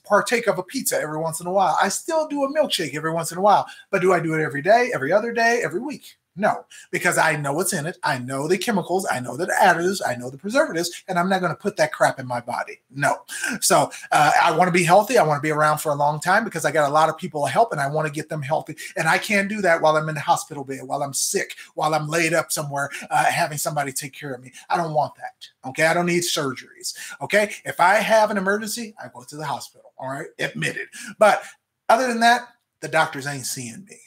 partake of a pizza every once in a while. I still do a milkshake every once in a while. But do I do it every day, every other day, every week? No, because I know what's in it. I know the chemicals. I know the additives. I know the preservatives, and I'm not going to put that crap in my body. No. So I want to be healthy. I want to be around for a long time because I got a lot of people to help, and I want to get them healthy. And I can't do that while I'm in the hospital bed, while I'm sick, while I'm laid up somewhere, having somebody take care of me. I don't want that. Okay. I don't need surgeries. Okay. If I have an emergency, I go to the hospital. All right. Admitted. But other than that, the doctors ain't seeing me.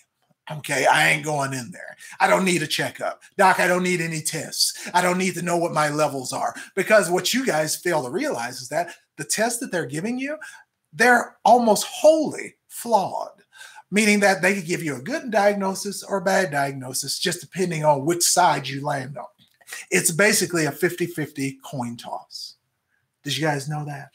Okay, I ain't going in there. I don't need a checkup. Doc, I don't need any tests. I don't need to know what my levels are. Because what you guys fail to realize is that the tests that they're giving you, they're almost wholly flawed. Meaning that they could give you a good diagnosis or a bad diagnosis, just depending on which side you land on. It's basically a 50-50 coin toss. Did you guys know that?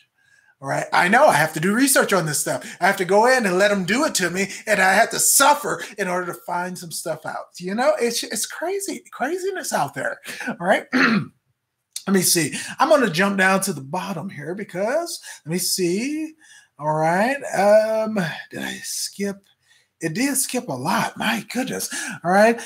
All right. I know I have to do research on this stuff. I have to go in and let them do it to me, and I have to suffer in order to find some stuff out. You know, it's crazy, craziness out there. All right. Let me see. I'm going to jump down to the bottom here because let me see. All right. Did I skip? It did skip a lot. My goodness. All right.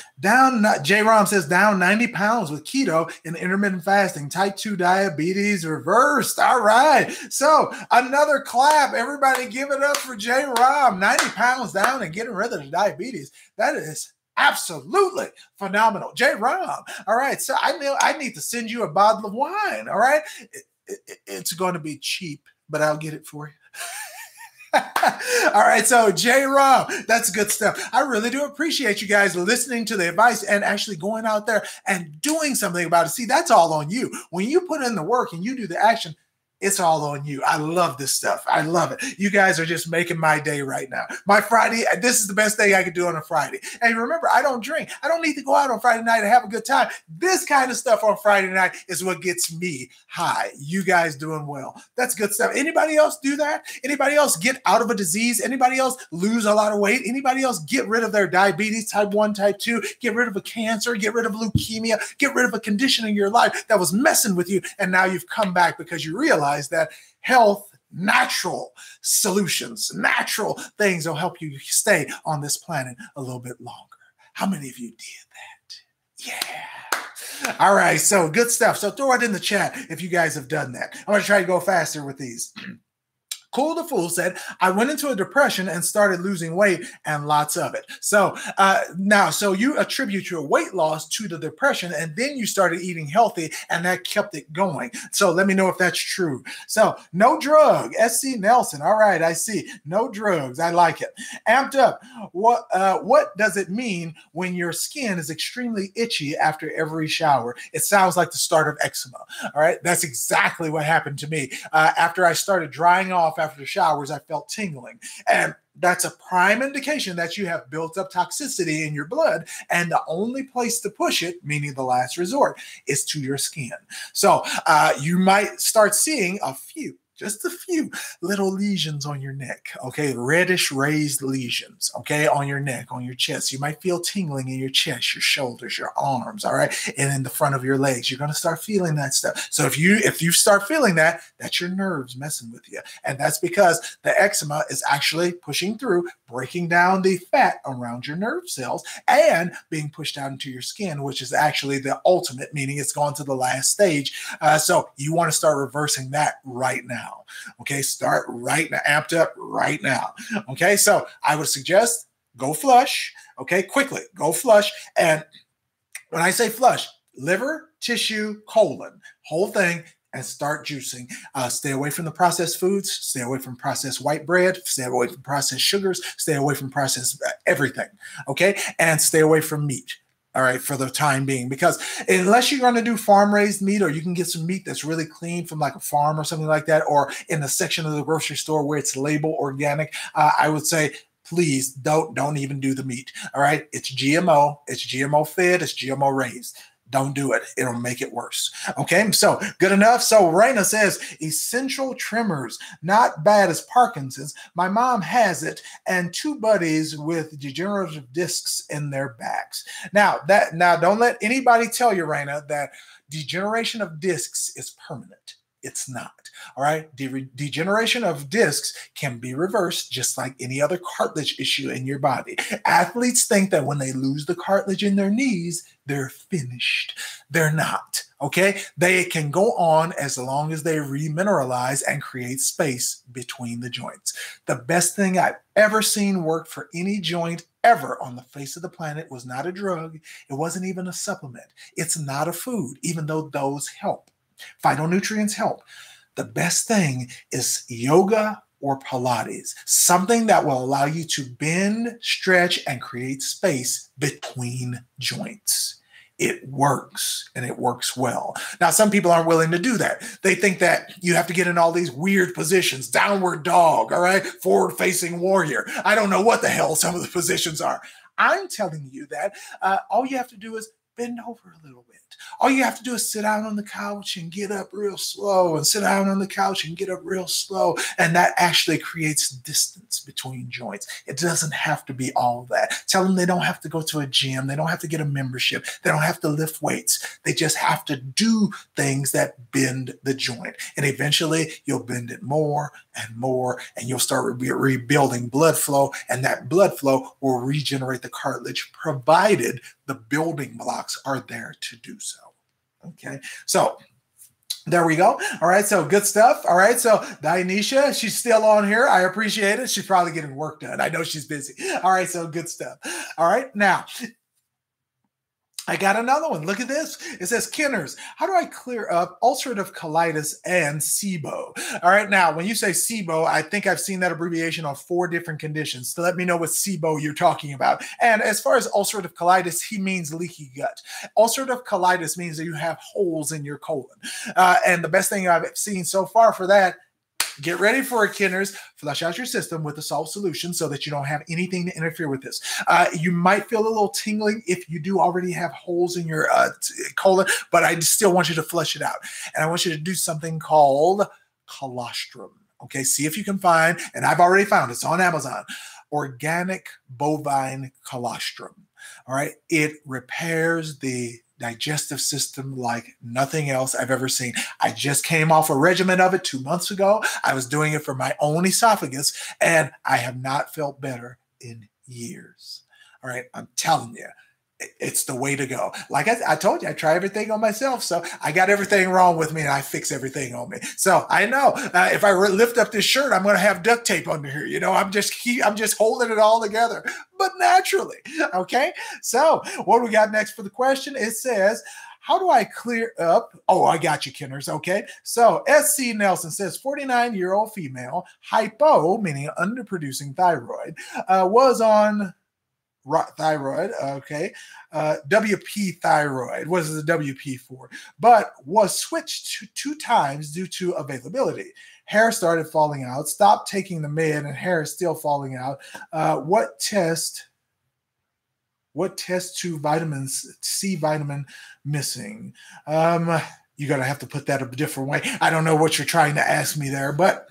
J. Rom says down 90 pounds with keto and intermittent fasting. Type 2 diabetes reversed. All right. So another clap. Everybody give it up for J. Rom. 90 pounds down and getting rid of the diabetes. That is absolutely phenomenal. J. Rom. All right. So I need to send you a bottle of wine. All right. It's going to be cheap, but I'll get it for you. All right, so J-Rob, that's good stuff. I really do appreciate you guys listening to the advice and actually going out there and doing something about it. See, that's all on you. When you put in the work and you do the action, it's all on you. I love this stuff. I love it. You guys are just making my day right now. My Friday, this is the best thing I could do on a Friday. And remember, I don't drink. I don't need to go out on Friday night and have a good time. This kind of stuff on Friday night is what gets me high. You guys doing well. That's good stuff. Anybody else do that? Anybody else get out of a disease? Anybody else lose a lot of weight? Anybody else get rid of their diabetes, type 1, type 2, get rid of a cancer, get rid of leukemia, get rid of a condition in your life that was messing with you, and now you've come back because you realize that health, natural solutions, natural things will help you stay on this planet a little bit longer. How many of you did that? Yeah. All right, so good stuff. So throw it in the chat if you guys have done that. I'm going to try to go faster with these. Cool the Fool said, I went into a depression and started losing weight and lots of it. So so you attribute your weight loss to the depression and then you started eating healthy and that kept it going. So let me know if that's true. So no drug, SC Nelson. All right, I see. No drugs. I like it. Amped up. What does it mean when your skin is extremely itchy after every shower? It sounds like the start of eczema. All right, that's exactly what happened to me. After I started drying off after the showers, I felt tingling. And that's a prime indication that you have built up toxicity in your blood. And the only place to push it, meaning the last resort, is to your skin. So you might start seeing a few just a few little lesions on your neck, okay? Reddish raised lesions, okay? On your neck, on your chest. You might feel tingling in your chest, your shoulders, your arms, all right? And in the front of your legs. You're going to start feeling that stuff. So if you start feeling that, that's your nerves messing with you. And that's because the eczema is actually pushing through, breaking down the fat around your nerve cells and being pushed out into your skin, which is actually the ultimate, meaning it's gone to the last stage. So you want to start reversing that right now. Okay, start right now, amped up right now. Okay, so I would suggest go flush. Okay, quickly go flush. And when I say flush, liver, tissue, colon, whole thing, and start juicing. Stay away from the processed foods. Stay away from processed white bread. Stay away from processed sugars. Stay away from processed everything. Okay, and stay away from meat. All right, for the time being, because unless you're going to do farm-raised meat, or you can get some meat that's really clean from like a farm or something like that, or in the section of the grocery store where it's labeled organic, I would say, please don't even do the meat. All right, it's GMO, it's GMO fed, it's GMO raised. Don't do it. It'll make it worse. Okay, so good enough. So Raina says, essential tremors, not bad as Parkinson's. My mom has it, and 2 buddies with degenerative discs in their backs. Now don't let anybody tell you, Raina, that degeneration of discs is permanent. It's not. All right. Degeneration of discs can be reversed just like any other cartilage issue in your body. Athletes think that when they lose the cartilage in their knees, they're finished. They're not. Okay. They can go on as long as they remineralize and create space between the joints. The best thing I've ever seen work for any joint ever on the face of the planet was not a drug. It wasn't even a supplement. It's not a food, even though those help. Phytonutrients help. The best thing is yoga or Pilates, something that will allow you to bend, stretch, and create space between joints. It works, and it works well. Now, some people aren't willing to do that. They think that you have to get in all these weird positions, downward dog, all right, forward-facing warrior. I don't know what the hell some of the positions are. I'm telling you that all you have to do is bend over a little bit. All you have to do is sit down on the couch and get up real slow, and sit down on the couch and get up real slow. And that actually creates distance between joints. It doesn't have to be all that. Tell them they don't have to go to a gym. They don't have to get a membership. They don't have to lift weights. They just have to do things that bend the joint. And eventually you'll bend it more and more, and you'll start rebuilding blood flow. And that blood flow will regenerate the cartilage, provided the building blocks are there to do so. Okay, so there we go. All right, so good stuff. All right, so Dionysia, she's still on here. I appreciate it. She's probably getting work done. I know she's busy. All right, so good stuff. All right, now I got another one. Look at this. It says, Kenners, how do I clear up ulcerative colitis and SIBO? All right. Now, when you say SIBO, I think I've seen that abbreviation on 4 different conditions. So let me know what SIBO you're talking about. And as far as ulcerative colitis, he means leaky gut. Ulcerative colitis means that you have holes in your colon. And the best thing I've seen so far for that, get ready for it, Kenners. Flush out your system with a salt solution so that you don't have anything to interfere with this. You might feel a little tingling if you do already have holes in your colon, but I still want you to flush it out. And I want you to do something called colostrum. Okay, see if you can find, and I've already found it's on Amazon, organic bovine colostrum. All right, it repairs the digestive system like nothing else I've ever seen. I just came off a regimen of it 2 months ago. I was doing it for my own esophagus, and I have not felt better in years. All right, I'm telling you, it's the way to go. Like I told you, I try everything on myself. So I got everything wrong with me, and I fix everything on me. So I know if I lift up this shirt, I'm going to have duct tape under here. You know, I'm just holding it all together, but naturally. Okay. So what do we got next for the question? It says, how do I clear up? Oh, I got you, Kenners. Okay. So SC Nelson says 49-year-old female, hypo, meaning underproducing thyroid, was on thyroid, okay, WP thyroid. What is the WP for? But was switched 2 times due to availability. Hair started falling out, stopped taking the med, and hair is still falling out. What test to C vitamin missing? You're going to have to put that a different way. I don't know what you're trying to ask me there, but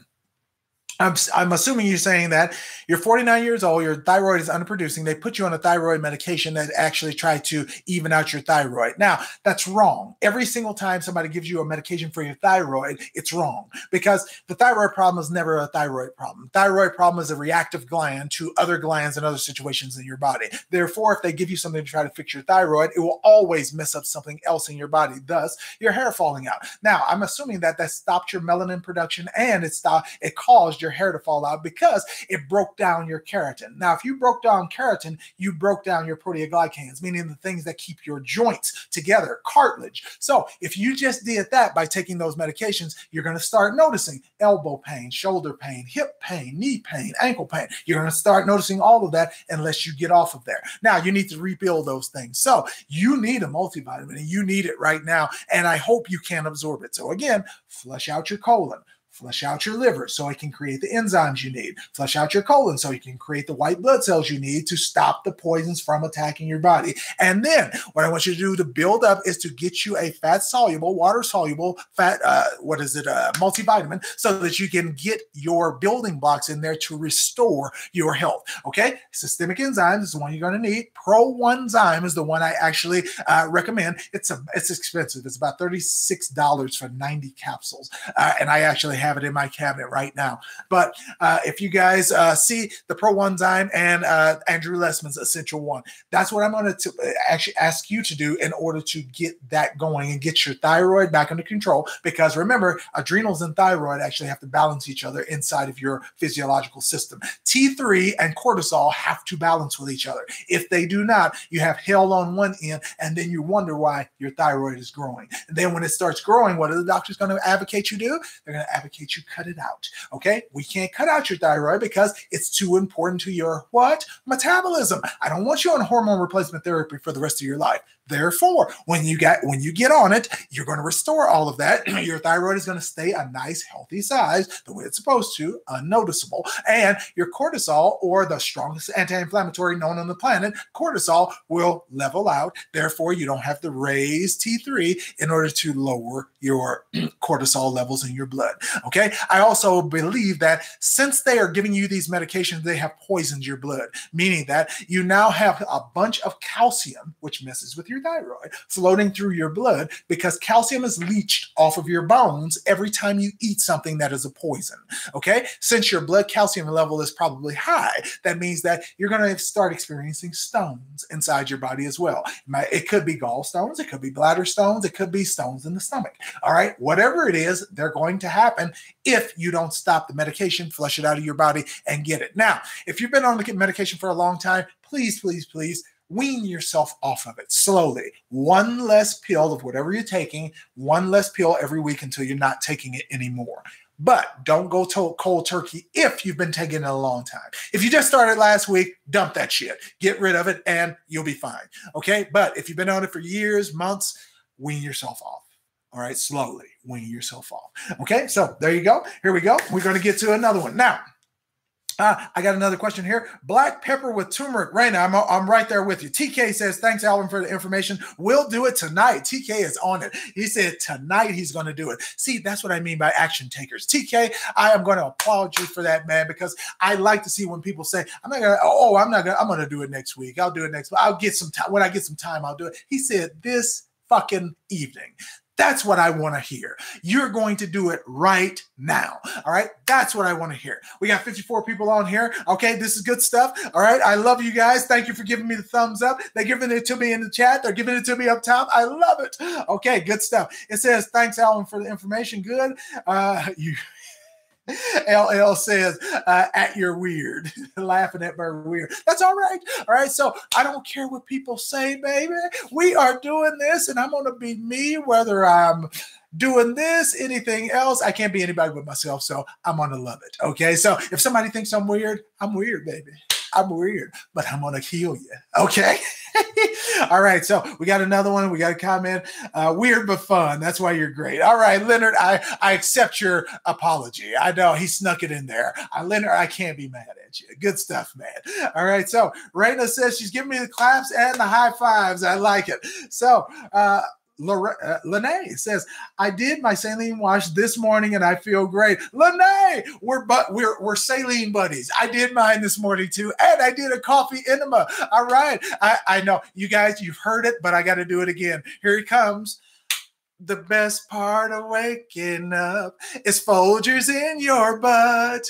I'm assuming you're saying that you're 49 years old, your thyroid is underproducing. They put you on a thyroid medication that actually tried to even out your thyroid. Now, that's wrong. Every single time somebody gives you a medication for your thyroid, it's wrong because the thyroid problem is never a thyroid problem. Thyroid problem is a reactive gland to other glands and other situations in your body. Therefore, if they give you something to try to fix your thyroid, it will always mess up something else in your body, thus your hair falling out. Now, I'm assuming that stopped your melanin production and it caused your hair to fall out because it broke down your keratin. Now, if you broke down keratin, you broke down your proteoglycans, meaning the things that keep your joints together, cartilage. So if you just did that by taking those medications, you're going to start noticing elbow pain, shoulder pain, hip pain, knee pain, ankle pain. You're going to start noticing all of that unless you get off of there. Now, you need to rebuild those things. So you need a multivitamin and you need it right now. And I hope you can absorb it. So again, flush out your colon. Flush out your liver so it can create the enzymes you need. Flush out your colon so you can create the white blood cells you need to stop the poisons from attacking your body. And then what I want you to do to build up is to get you a fat-soluble, water-soluble, multivitamin so that you can get your building blocks in there to restore your health. Okay? Systemic enzymes is the one you're going to need. Pro-1zyme is the one I actually recommend. It's expensive. It's about $36 for 90 capsules. And I actually have it in my cabinet right now. But if you guys see the Pro-1zyme and Andrew Lessman's Essential One, that's what I'm going to actually ask you to do in order to get that going and get your thyroid back under control. Because remember, adrenals and thyroid actually have to balance each other inside of your physiological system. T3 and cortisol have to balance with each other. If they do not, you have hell on one end, and then you wonder why your thyroid is growing. And then when it starts growing, what are the doctors going to advocate you do? They're going to advocate you cut it out. Okay? We can't cut out your thyroid because it's too important to your what? Metabolism. I don't want you on hormone replacement therapy for the rest of your life. Therefore, when you get on it, you're going to restore all of that. Your thyroid is going to stay a nice, healthy size, the way it's supposed to, unnoticeable. And your cortisol, or the strongest anti-inflammatory known on the planet, cortisol, will level out. Therefore, you don't have to raise T3 in order to lower your cortisol levels in your blood. Okay? I also believe that since they are giving you these medications, they have poisoned your blood, meaning that you now have a bunch of calcium, which messes with your thyroid, floating through your blood because calcium is leached off of your bones every time you eat something that is a poison. Okay? Since your blood calcium level is probably high, that means that you're going to start experiencing stones inside your body as well. It could be gallstones, it could be bladder stones, it could be stones in the stomach. All right? Whatever it is, they're going to happen if you don't stop the medication, flush it out of your body, and get it. Now, if you've been on the medication for a long time, please, please, please, wean yourself off of it slowly. One less pill of whatever you're taking, one less pill every week until you're not taking it anymore. But don't go cold turkey if you've been taking it a long time. If you just started last week, dump that shit. Get rid of it and you'll be fine. Okay? But if you've been on it for years, months, wean yourself off. All right? Slowly wean yourself off. Okay? So there you go. Here we go. We're going to get to another one. Now, I got another question here. Black pepper with turmeric. Raina, I'm right there with you. TK says, thanks, Alvin, for the information. We'll do it tonight. TK is on it. He said tonight he's going to do it. See, that's what I mean by action takers. TK, I am going to applaud you for that, man, because I like to see when people say, I'm going to do it next week. I'll do it next week. I'll get some time. When I get some time, I'll do it. He said this fucking evening. That's what I want to hear. You're going to do it right now. All right. That's what I want to hear. We got 54 people on here. Okay. This is good stuff. All right. I love you guys. Thank you for giving me the thumbs up. They're giving it to me in the chat. They're giving it to me up top. I love it. Okay. Good stuff. It says, thanks, Alvin, for the information. Good. LL says, at your weird, laughing at my weird. That's all right. All right. So I don't care what people say, baby. We are doing this and I'm going to be me, whether I'm doing this, anything else. I can't be anybody but myself. So I'm going to love it. Okay. So if somebody thinks I'm weird, baby. I'm weird, but I'm going to heal you. Okay. All right. So we got another one. We got a comment. Weird, but fun. That's why you're great. All right, Leonard, I accept your apology. I know he snuck it in there. Leonard, I can't be mad at you. Good stuff, man. All right. So Raina says she's giving me the claps and the high fives. I like it. So, Lene says, I did my saline wash this morning and I feel great. Lene, we're saline buddies. I did mine this morning too, and I did a coffee enema. All right. I know you guys, you've heard it, but I got to do it again. Here it comes. The best part of waking up is Folgers in your butt.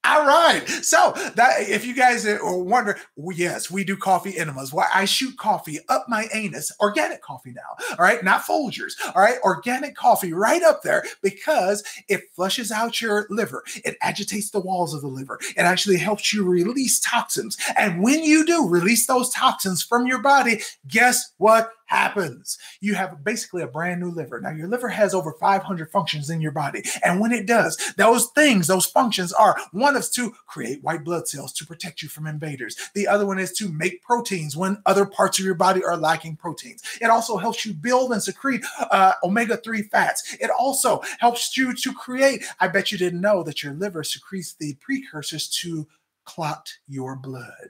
All right. So that if you guys wonder, yes, we do coffee enemas. Why I shoot coffee up my anus, organic coffee now. All right, not Folgers. All right, organic coffee right up there because it flushes out your liver. It agitates the walls of the liver. It actually helps you release toxins. And when you do release those toxins from your body, guess what happens? You have basically a brand new liver. Now, your liver has over 500 functions in your body. And when it does, those functions are one is to create white blood cells to protect you from invaders. The other one is to make proteins when other parts of your body are lacking proteins. It also helps you build and secrete omega-3 fats. It also helps you to create, I bet you didn't know that your liver secretes the precursors to clot your blood.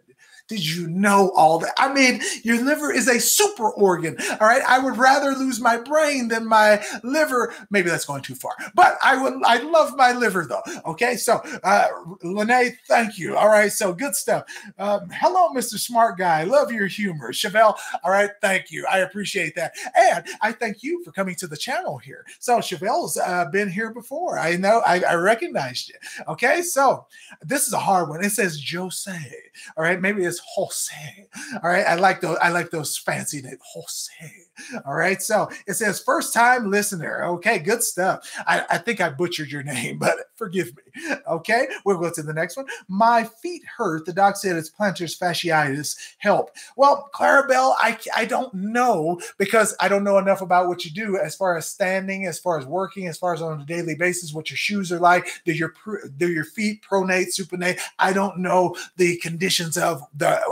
Did you know all that? I mean, your liver is a super organ. All right. I would rather lose my brain than my liver. Maybe that's going too far, but I love my liver though. Okay. So, Lene, thank you. All right. So good stuff. Hello, Mr. Smart Guy. Love your humor. Chevelle. All right. Thank you. I appreciate that. And I thank you for coming to the channel here. So Chevelle's been here before. I know I recognized you. Okay. So this is a hard one. It says Jose. All right. Maybe it's Jose. All right. I like those fancy names. Jose. All right. So it says first time listener. Okay. Good stuff. I think I butchered your name, but forgive me. Okay. We'll go to the next one. My feet hurt. The doc said it's plantar fasciitis. Help. Well, Clarabelle, I don't know because I don't know enough about what you do as far as standing, as far as working, as far as on a daily basis, what your shoes are like. Do your feet pronate, supinate? I don't know the conditions of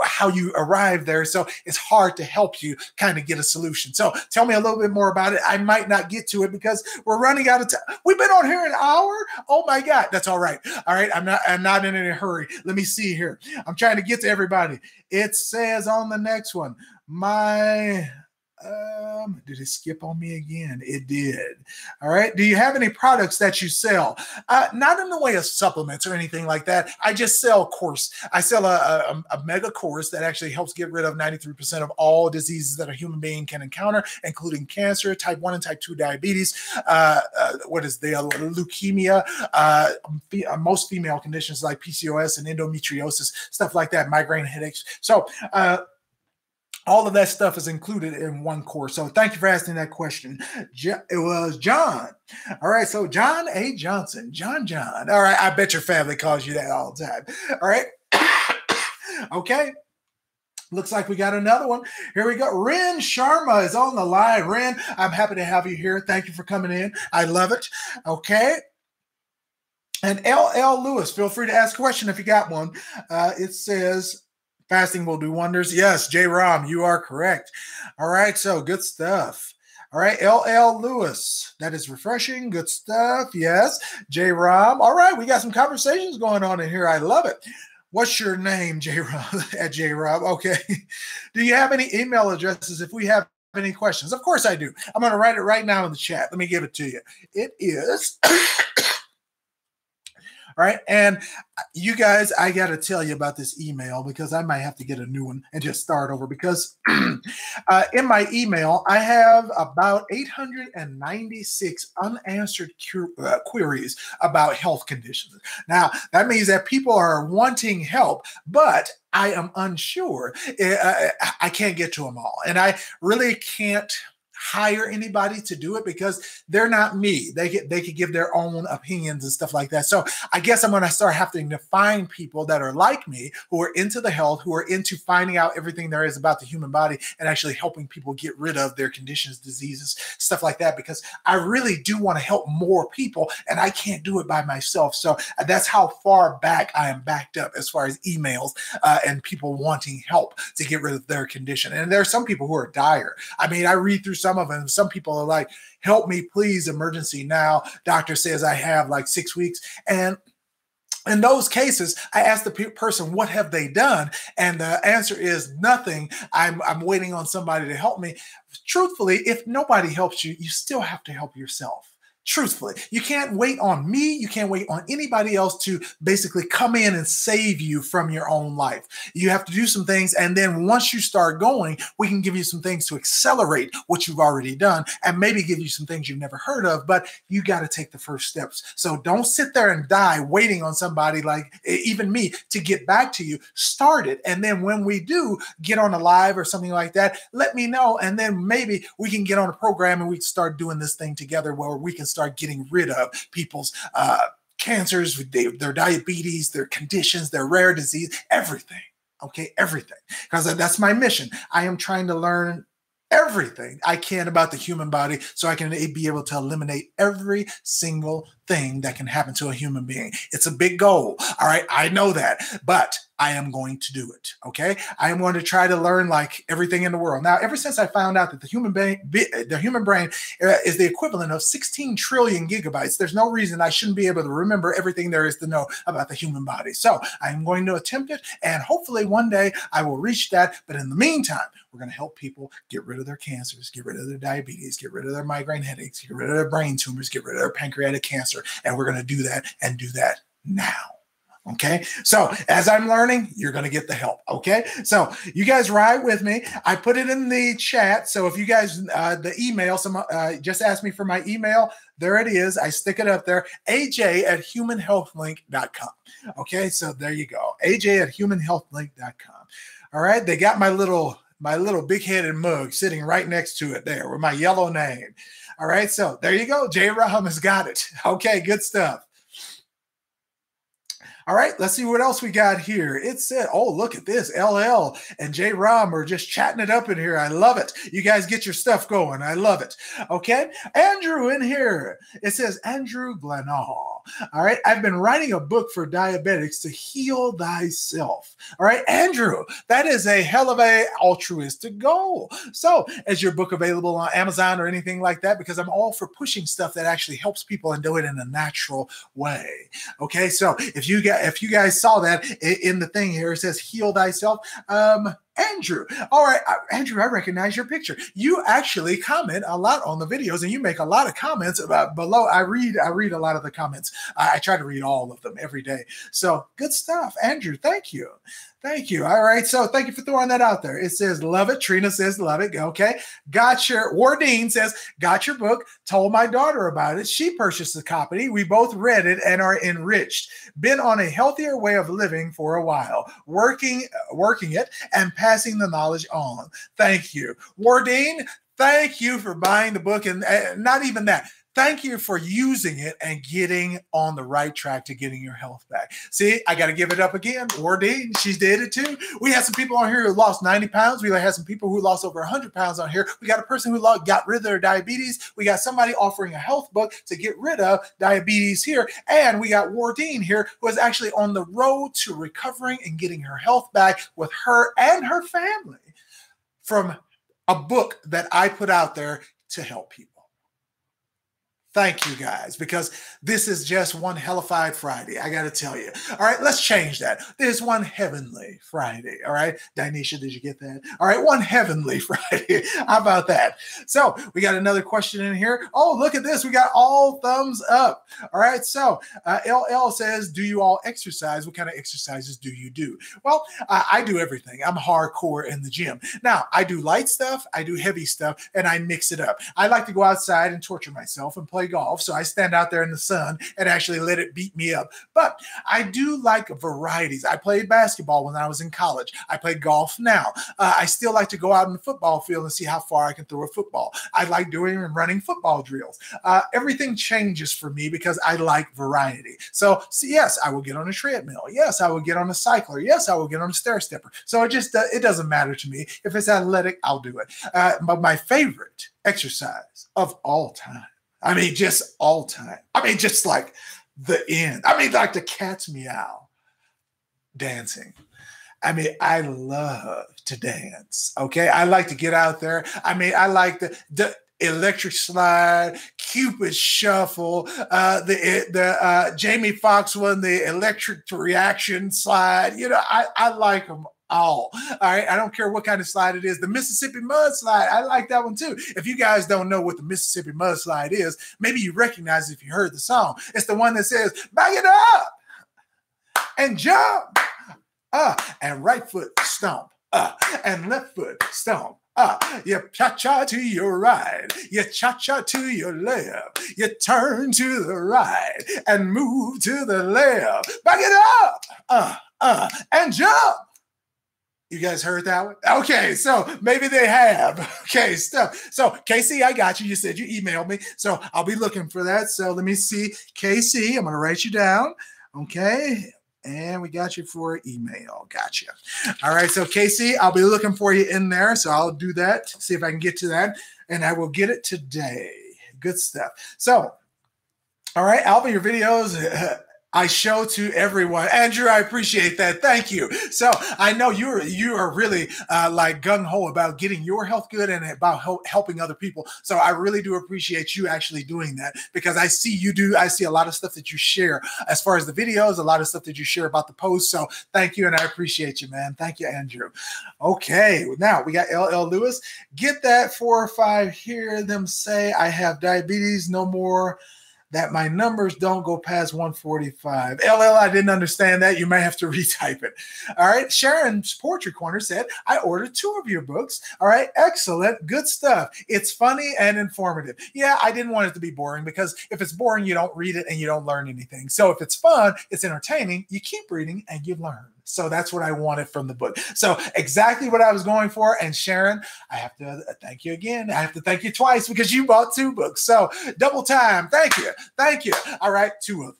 how you arrive there. So it's hard to help you kind of get a solution. So tell me a little bit more about it. I might not get to it because we're running out of time. We've been on here an hour. Oh my God. That's all right. All right. I'm not in a hurry. Let me see here. I'm trying to get to everybody. It says on the next one, did it skip on me again? It did. All right. Do you have any products that you sell? Not in the way of supplements or anything like that. I just sell course. I sell a mega course that actually helps get rid of 93% of all diseases that a human being can encounter, including cancer, type 1 and type 2 diabetes, leukemia, most female conditions like PCOS and endometriosis, stuff like that, migraine headaches. So, all of that stuff is included in one course. So thank you for asking that question. It was John. All right. So John A. Johnson. John. All right. I bet your family calls you that all the time. All right. Okay. Looks like we got another one. Here we go. Ren Sharma is on the line. Ren, I'm happy to have you here. Thank you for coming in. I love it. Okay. And LL Lewis, feel free to ask a question if you got one. It says, fasting will do wonders. Yes, J. Ram, you are correct. All right, so good stuff. All right, LL Lewis, that is refreshing. Good stuff. Yes, J. Ram. All right, we got some conversations going on in here. I love it. What's your name, J. Ram? At J. Ram. Okay. Do you have any email addresses if we have any questions? Of course I do. I'm going to write it right now in the chat. Let me give it to you. It is... All right. And you guys, I got to tell you about this email because I might have to get a new one and just start over because in my email, I have about 896 unanswered queries about health conditions. Now, that means that people are wanting help, but I am unsure. I can't get to them all. And I really can't hire anybody to do it because they're not me. They could give their own opinions and stuff like that. So I guess I'm going to start having to find people that are like me, who are into the health, who are into finding out everything there is about the human body and actually helping people get rid of their conditions, diseases, stuff like that, because I really do want to help more people and I can't do it by myself. So that's how far back I am backed up as far as emails and people wanting help to get rid of their condition. And there are some people who are dire. I mean, I read through some of them. Some people are like, help me, please, emergency now. Doctor says I have like 6 weeks. And In those cases, I ask the person, what have they done? And the answer is nothing. I'm waiting on somebody to help me. Truthfully, if nobody helps you, you still have to help yourself. Truthfully, you can't wait on me. You can't wait on anybody else to basically come in and save you from your own life. You have to do some things. And then once you start going, we can give you some things to accelerate what you've already done and maybe give you some things you've never heard of, but you got to take the first steps. So don't sit there and die waiting on somebody like even me to get back to you. Start it. And then when we do get on a live or something like that, let me know. And then maybe we can get on a program and we can start doing this thing together where we can start getting rid of people's cancers, their diabetes, their conditions, their rare disease, everything. Okay, everything. Because that's my mission. I am trying to learn everything I can about the human body so I can be able to eliminate every single thing that can happen to a human being. It's a big goal. All right, I know that, but I am going to do it. Okay, I am going to try to learn like everything in the world. Now, ever since I found out that the human brain is the equivalent of 16 trillion gigabytes, there's no reason I shouldn't be able to remember everything there is to know about the human body. So I am going to attempt it, and hopefully one day I will reach that. But in the meantime, we're going to help people get rid of their cancers, get rid of their diabetes, get rid of their migraine headaches, get rid of their brain tumors, get rid of their pancreatic cancer. And we're going to do that and do that now. Okay. So as I'm learning, you're going to get the help. Okay. So you guys ride with me. I put it in the chat. So if you guys, the email, just ask me for my email. There it is. I stick it up there. AJ@humanhealthlink.com. Okay. So there you go. AJ@humanhealthlink.com. All right. They got my little big-headed mug sitting right next to it there with my yellow name. All right, so there you go. J. Raham has got it. Okay, good stuff. All right, let's see what else we got here. It said, oh, look at this. LL and J. Ram are just chatting it up in here. I love it. You guys get your stuff going. I love it. Okay, Andrew in here. It says, Andrew Glenall. All right, I've been writing a book for diabetics to heal thyself. All right, Andrew, that is a hell of a altruistic goal. So is your book available on Amazon or anything like that? Because I'm all for pushing stuff that actually helps people and do it in a natural way. Okay, so if you guys saw that in the thing here, it says heal thyself. Andrew. All right, Andrew, I recognize your picture. You actually comment a lot on the videos and you make a lot of comments about below. I read a lot of the comments. I try to read all of them every day. So good stuff. Andrew, thank you. Thank you. All right. So thank you for throwing that out there. It says, love it. Trina says, love it. Okay. Wardine says, got your book. Told my daughter about it. She purchased a copy. We both read it and are enriched. Been on a healthier way of living for a while, working it and passing the knowledge on. Thank you. Wardine, thank you for buying the book. And not even that. Thank you for using it and getting on the right track to getting your health back. See, I got to give it up again. Wardine, she did it too. We had some people on here who lost 90 pounds. We had some people who lost over 100 pounds on here. We got a person who got rid of their diabetes. We got somebody offering a health book to get rid of diabetes here. And we got Wardine here who is actually on the road to recovering and getting her health back with her and her family from a book that I put out there to help people. Thank you guys, because this is just one hellified Friday. I got to tell you. All right, let's change that. There's one heavenly Friday. All right, Dinesha, did you get that? All right, one heavenly Friday. How about that? So we got another question in here. Oh, look at this. We got all thumbs up. All right, so LL says, do you all exercise? What kind of exercises do you do? Well, I do everything. I'm hardcore in the gym. Now, I do light stuff, I do heavy stuff, and I mix it up. I like to go outside and torture myself and play golf. So I stand out there in the sun and actually let it beat me up. But I do like varieties. I played basketball when I was in college. I play golf now. I still like to go out in the football field and see how far I can throw a football. I like doing and running football drills. Everything changes for me because I like variety. So yes, I will get on a treadmill. Yes, I will get on a cycler. Yes, I will get on a stair stepper. So it doesn't matter to me. If it's athletic, I'll do it. But my favorite exercise of all time, I mean, just all time. I mean, just like the end. I mean, like the cat's meow dancing. I mean, I love to dance. Okay. I like to get out there. I mean, I like Electric Slide, Cupid Shuffle, the Jamie Foxx one, the Electric Reaction Slide. You know, I like them all. All right. I don't care what kind of slide it is. The Mississippi Mud Slide, I like that one too. If you guys don't know what the Mississippi Mud Slide is, maybe you recognize it if you heard the song. It's the one that says, back it up and jump, and right foot stomp, and left foot stomp. You cha-cha to your right, you cha-cha to your left, you turn to the right and move to the left. Back it up, and jump. You guys heard that one? Okay, so maybe they have. Okay, stuff. So, Casey, I got you. You said you emailed me, so I'll be looking for that. So let me see. Casey, I'm going to write you down. Okay, and we got you for email. Gotcha. All right, so Casey, I'll be looking for you in there, so I'll do that, see if I can get to that, and I will get it today. Good stuff. So, all right, Alvin, your videos I show to everyone. Andrew, I appreciate that. Thank you. So I know you are really like gung-ho about getting your health good and about helping other people. So I really do appreciate you actually doing that, because I see you do. I see a lot of stuff that you share as far as the videos, a lot of stuff that you share about the posts. So thank you, and I appreciate you, man. Thank you, Andrew. Okay, now we got LL Lewis. Get that 4 or 5. Hear them say, I have diabetes, no more, that my numbers don't go past 145. LL, I didn't understand that. You may have to retype it. All right. Sharon's Poetry Corner said, I ordered 2 of your books. All right. Excellent. Good stuff. It's funny and informative. Yeah, I didn't want it to be boring, because if it's boring, you don't read it and you don't learn anything. So if it's fun, it's entertaining, you keep reading and you learn. So that's what I wanted from the book. So exactly what I was going for. And Sharon, I have to thank you again. I have to thank you twice, because you bought 2 books. So double time. Thank you. Thank you. All right. 2 of them.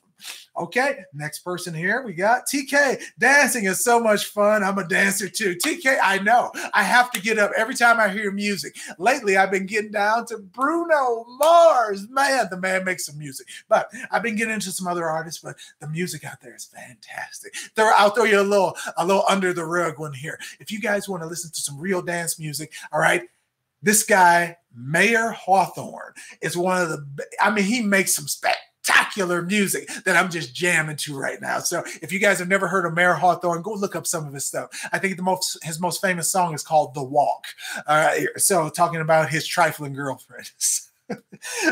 Okay, next person here, we got TK. Dancing is so much fun. I'm a dancer too. TK, I know. I have to get up every time I hear music. Lately, I've been getting down to Bruno Mars. Man, the man makes some music. But I've been getting into some other artists, but the music out there is fantastic. I'll throw you a little under the rug one here. If you guys want to listen to some real dance music, all right, this guy, Mayer Hawthorne, is one of the, he makes some spectacular music that I'm just jamming to right now. So if you guys have never heard of Mayer Hawthorne, go look up some of his stuff. I think his most famous song is called The Walk. So talking about his trifling girlfriend.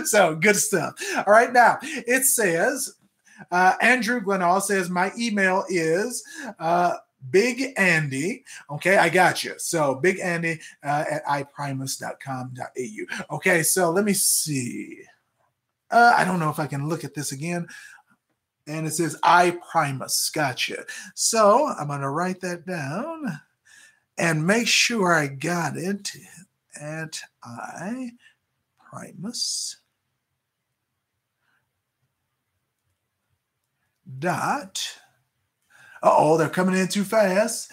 So good stuff. All right, now it says, Andrew Glenall says, my email is Big Andy. Okay, I got you. So Big Andy at iprimus.com.au. Okay, so let me see. I don't know if I can look at this again. And it says iPrimus. Gotcha. So I'm going to write that down and make sure I got it at iPrimus. They're coming in too fast.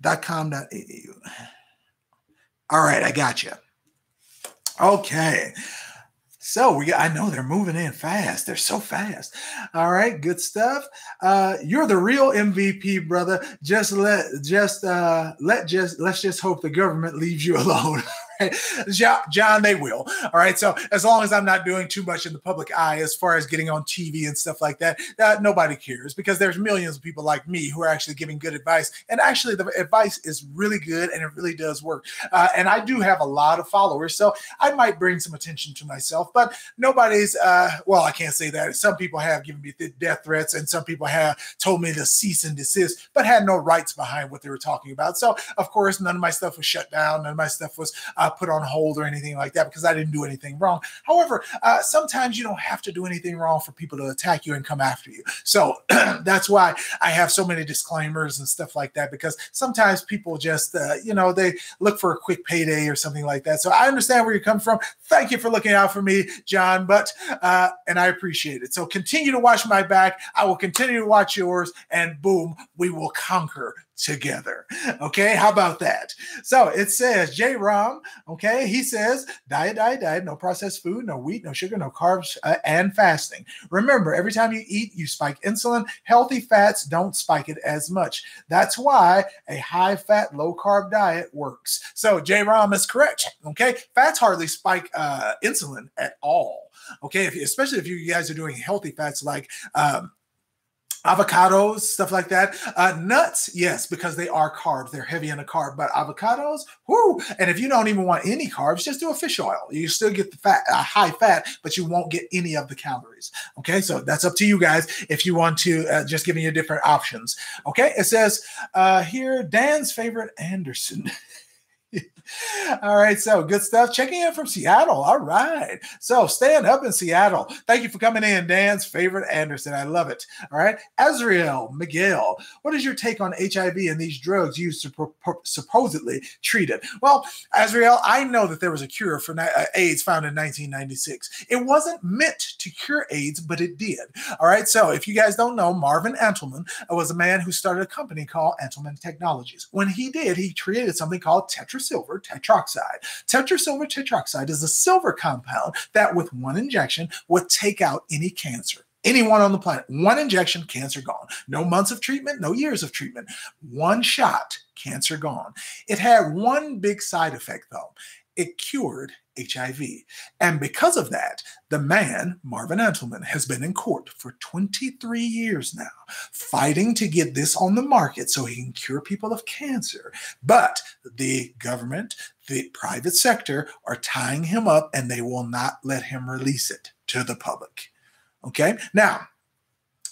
.com.au. All right, I got you. Okay. So I know they're moving in fast. They're so fast. All right, good stuff. You're the real MVP, brother. Let's just hope the government leaves you alone. John, they will. All right. So as long as I'm not doing too much in the public eye as far as getting on TV and stuff like that, nobody cares, because there's millions of people like me who are actually giving good advice. And actually the advice is really good and it really does work. And I do have a lot of followers, so I might bring some attention to myself, but nobody's, well, I can't say that. Some people have given me death threats and some people have told me to cease and desist, but had no rights behind what they were talking about. So of course, none of my stuff was shut down. None of my stuff was put on hold or anything like that, because I didn't do anything wrong. However, sometimes you don't have to do anything wrong for people to attack you and come after you. So that's why I have so many disclaimers and stuff like that, because sometimes people just, they look for a quick payday or something like that. So I understand where you come from. Thank you for looking out for me, John, and I appreciate it. So continue to watch my back. I will continue to watch yours, and boom, we will conquer together. Okay, how about that? So it says J. Rom, okay, he says diet, diet, diet, no processed food, no wheat, no sugar, no carbs, and fasting. Remember, every time you eat, you spike insulin. Healthy fats don't spike it as much. That's why a high fat, low carb diet works. So J. Rom is correct. Okay, fats hardly spike insulin at all. Okay, especially if you guys are doing healthy fats like avocados, stuff like that. Nuts, yes, because they are carbs. They're heavy in a carb. But avocados, whoo! And if you don't even want any carbs, just do a fish oil. You still get the fat, high fat, but you won't get any of the calories. Okay, so that's up to you guys if you want to, just giving you different options. Okay, it says here, Dan's favorite Anderson. All right, so good stuff. Checking in from Seattle. All right. So staying up in Seattle. Thank you for coming in, Dan's favorite Anderson. I love it. All right. Azriel Miguel, what is your take on HIV and these drugs used to supposedly treat it? Well, Azriel, I know that there was a cure for AIDS found in 1996. It wasn't meant to cure AIDS, but it did. All right. So if you guys don't know, Marvin Antleman was a man who started a company called Antleman Technologies. When he did, he created something called tetrasilver tetroxide. Tetrasilver tetroxide is a silver compound that with one injection would take out any cancer. Anyone on the planet, one injection, cancer gone. No months of treatment, no years of treatment. One shot, cancer gone. It had one big side effect though. It cured HIV. And because of that, the man, Marvin Antleman, has been in court for 23 years now, fighting to get this on the market so he can cure people of cancer. But the government, the private sector are tying him up and they will not let him release it to the public. Okay? Now,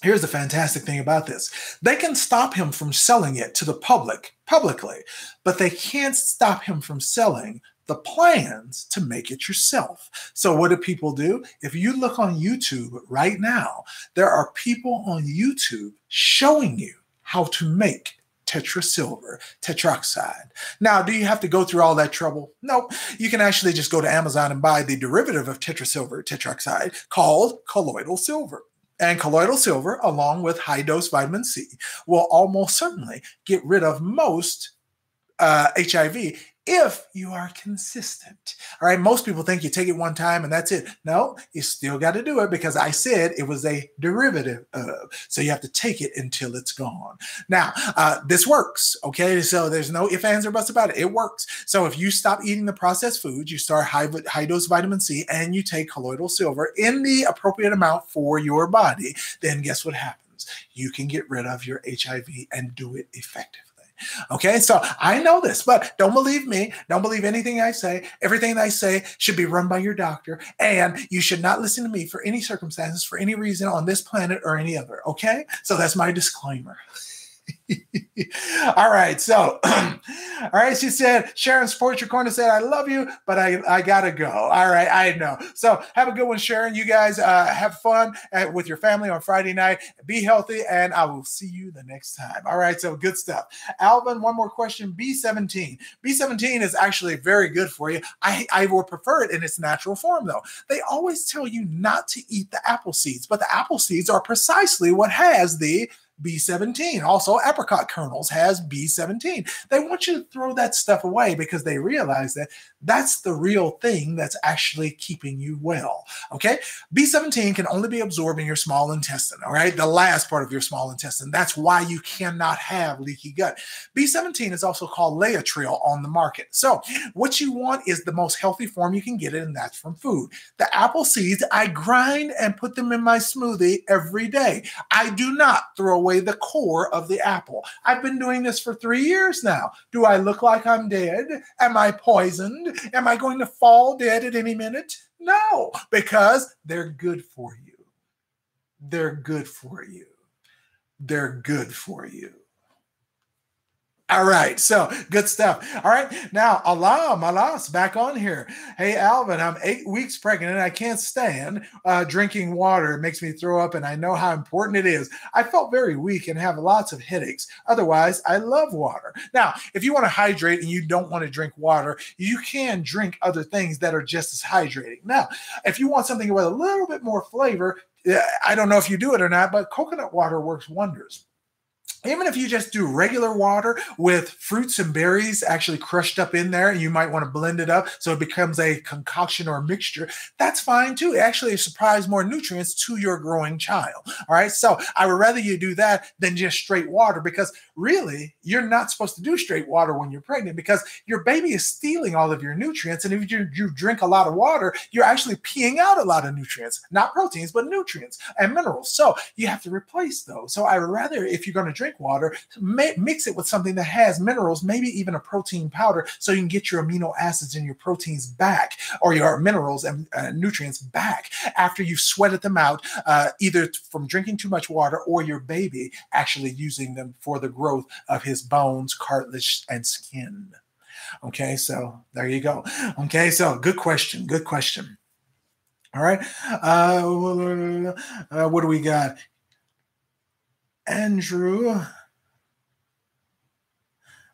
here's the fantastic thing about this. They can stop him from selling it to the publicly, but they can't stop him from selling the plans to make it yourself. So what do people do? If you look on YouTube right now, there are people on YouTube showing you how to make tetrasilver tetroxide. Now, do you have to go through all that trouble? No, you can actually just go to Amazon and buy the derivative of tetrasilver tetroxide called colloidal silver. And colloidal silver, along with high-dose vitamin C, will almost certainly get rid of most HIV if you are consistent. All right, most people think you take it one time and that's it. No, you still got to do it because I said it was a derivative of. So you have to take it until it's gone. Now, this works, okay? So there's no ifs, ands, or buts about it. It works. So if you stop eating the processed foods, you start high-dose vitamin C, and you take colloidal silver in the appropriate amount for your body, then guess what happens? You can get rid of your HIV and do it effectively. Okay, so I know this, but don't believe me. Don't believe anything I say. Everything I say should be run by your doctor, and you should not listen to me for any circumstances, for any reason on this planet or any other. Okay, so that's my disclaimer. All right, so all right, she said, Sharon Sports Your Corner said, I love you, but I gotta go. All right, I know. So have a good one, Sharon. You guys have fun with your family on Friday night. Be healthy, and I will see you the next time. All right, so good stuff. Alvin, one more question. B17. B17 is actually very good for you. I would prefer it in its natural form, though. They always tell you not to eat the apple seeds, but the apple seeds are precisely what has the B17. Also, apricot kernels has B17. They want you to throw that stuff away because they realize that that's the real thing that's actually keeping you well. Okay? B17 can only be absorbed in your small intestine, all right? The last part of your small intestine. That's why you cannot have leaky gut. B17 is also called Laetrile on the market. So what you want is the most healthy form you can get it, and that's from food. The apple seeds, I grind and put them in my smoothie every day. I do not throw away the core of the apple. I've been doing this for 3 years now. Do I look like I'm dead? Am I poisoned? Am I going to fall dead at any minute? No, because they're good for you. They're good for you. They're good for you. All right, so good stuff. All right, now Alas back on here. Hey, Alvin, I'm 8 weeks pregnant and I can't stand drinking water. It makes me throw up, and I know how important it is. I felt very weak and have lots of headaches. Otherwise, I love water. Now, if you want to hydrate and you don't want to drink water, you can drink other things that are just as hydrating. Now, if you want something with a little bit more flavor, I don't know if you do it or not, but coconut water works wonders. Even if you just do regular water with fruits and berries actually crushed up in there, and you might want to blend it up so it becomes a concoction or a mixture, that's fine too. It actually supplies more nutrients to your growing child. All right. So I would rather you do that than just straight water, because really you're not supposed to do straight water when you're pregnant, because your baby is stealing all of your nutrients. And if you drink a lot of water, you're actually peeing out a lot of nutrients, not proteins, but nutrients and minerals. So you have to replace those. So I would rather, if you're going to drink water, mix it with something that has minerals, maybe even a protein powder, so you can get your amino acids and your proteins back, or your minerals and nutrients back after you've sweated them out, either from drinking too much water or your baby actually using them for the growth of his bones, cartilage, and skin. Okay, so there you go. Okay, so good question. Good question. All right. What do we got? Andrew.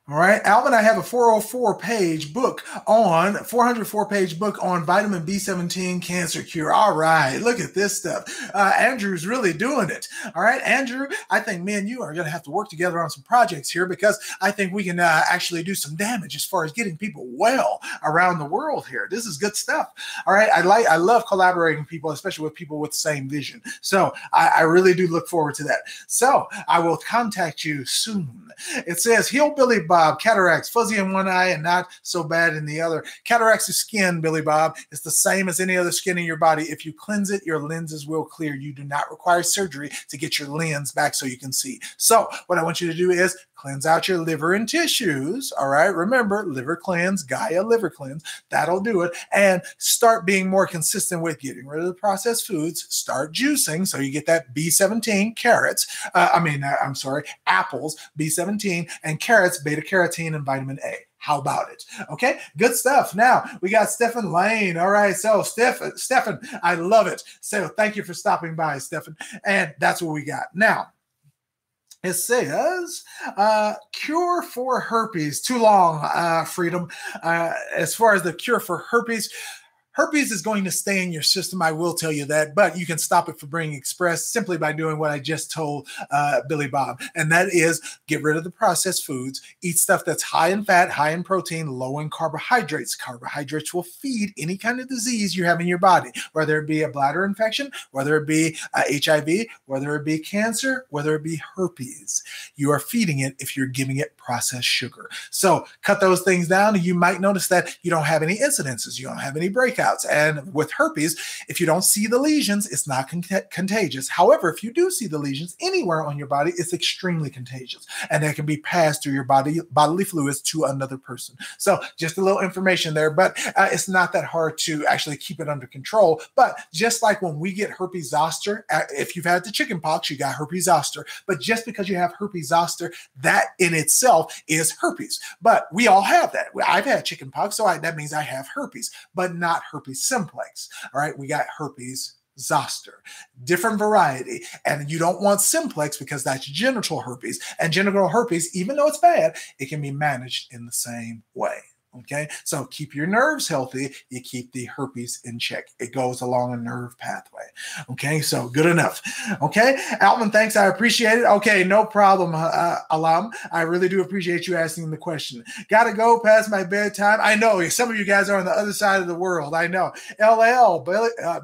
All right, Alvin, I have a 404-page book on 404-page book on vitamin B17 cancer cure. All right, look at this stuff. Andrew's really doing it. All right, Andrew, I think me and you are going to have to work together on some projects here, because I think we can actually do some damage as far as getting people well around the world here. This is good stuff. All right, I love collaborating with people, especially with people with the same vision. So I really do look forward to that. So I will contact you soon. It says Hillbilly Bob, cataracts, fuzzy in one eye and not so bad in the other. Cataracts is skin, Billy Bob. It's the same as any other skin in your body. If you cleanse it, your lenses will clear. You do not require surgery to get your lens back so you can see. So what I want you to do is cleanse out your liver and tissues. All right. Remember, liver cleanse, Gaia liver cleanse. That'll do it. And start being more consistent with getting rid of the processed foods. Start juicing so you get that B17 carrots. Apples, B17, and carrots, beta carotene and vitamin A. How about it? Okay, good stuff. Now we got Stephen Lane. All right, so Stephen, I love it. So thank you for stopping by, Stephen. And that's what we got. Now, it says, cure for herpes. Too long, Freedom. As far as the cure for herpes, herpes is going to stay in your system, I will tell you that, but you can stop it from being expressed simply by doing what I just told Billy Bob, and that is get rid of the processed foods, eat stuff that's high in fat, high in protein, low in carbohydrates. Carbohydrates will feed any kind of disease you have in your body, whether it be a bladder infection, whether it be HIV, whether it be cancer, whether it be herpes. You are feeding it if you're giving it processed sugar. So cut those things down, and you might notice that you don't have any incidences, you don't have any breakouts. And with herpes, if you don't see the lesions, it's not contagious. However, if you do see the lesions anywhere on your body, it's extremely contagious, and they can be passed through your bodily fluids to another person. So just a little information there, but it's not that hard to actually keep it under control. But just like when we get herpes zoster, if you've had the chicken pox, you got herpes zoster. But just because you have herpes zoster, that in itself is herpes. But we all have that. I've had chicken pox, so that means I have herpes, but not herpes simplex. All right, we got herpes zoster, different variety. And you don't want simplex because that's genital herpes. And genital herpes, even though it's bad, it can be managed in the same way. Okay, so keep your nerves healthy. You keep the herpes in check. It goes along a nerve pathway. Okay, so good enough. Okay, Alvin, thanks. I appreciate it. Okay, no problem, Alam. I really do appreciate you asking the question. Gotta go past my bedtime. I know some of you guys are on the other side of the world. I know. LL,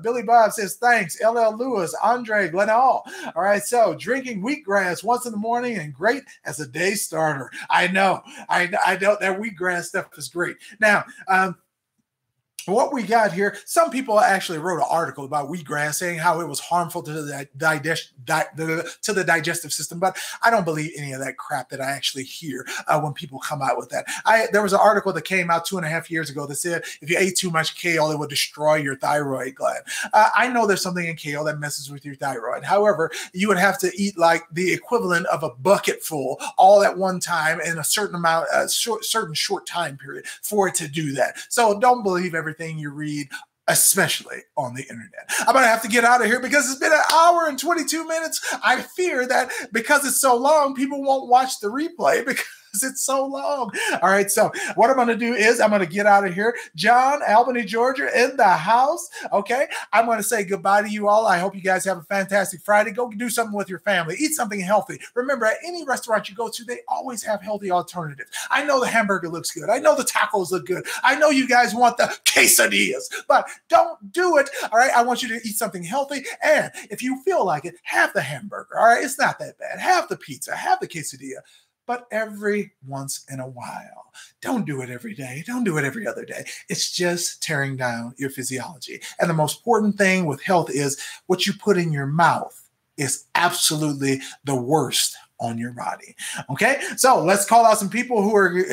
Billy Bob says thanks. LL Lewis, Andre, Glenall. All right, so drinking wheatgrass once in the morning and great as a day starter. I know. I know that wheatgrass stuff is great. Now, what we got here, some people actually wrote an article about wheatgrass saying how it was harmful to the digestive system, but I don't believe any of that crap that I actually hear when people come out with that. There was an article that came out 2.5 years ago that said if you ate too much kale, it would destroy your thyroid gland. I know there's something in kale that messes with your thyroid. However, you would have to eat like the equivalent of a bucket full all at one time in a certain amount, certain short time period for it to do that. So don't believe everything you read, especially on the internet. I'm going to have to get out of here because it's been 1 hour and 22 minutes. I fear that because it's so long, people won't watch the replay because It's so long. All right. So what I'm going to do is I'm going to get out of here. John, Albany, Georgia in the house. Okay. I'm going to say goodbye to you all. I hope you guys have a fantastic Friday. Go do something with your family. Eat something healthy. Remember, at any restaurant you go to, they always have healthy alternatives. I know the hamburger looks good. I know the tacos look good. I know you guys want the quesadillas, but don't do it. All right. I want you to eat something healthy. And if you feel like it, have the hamburger. All right. It's not that bad. Have the pizza, have the quesadilla, but every once in a while. Don't do it every day. Don't do it every other day. It's just tearing down your physiology. And the most important thing with health is what you put in your mouth is absolutely the worst on your body. Okay, so let's call out some people who are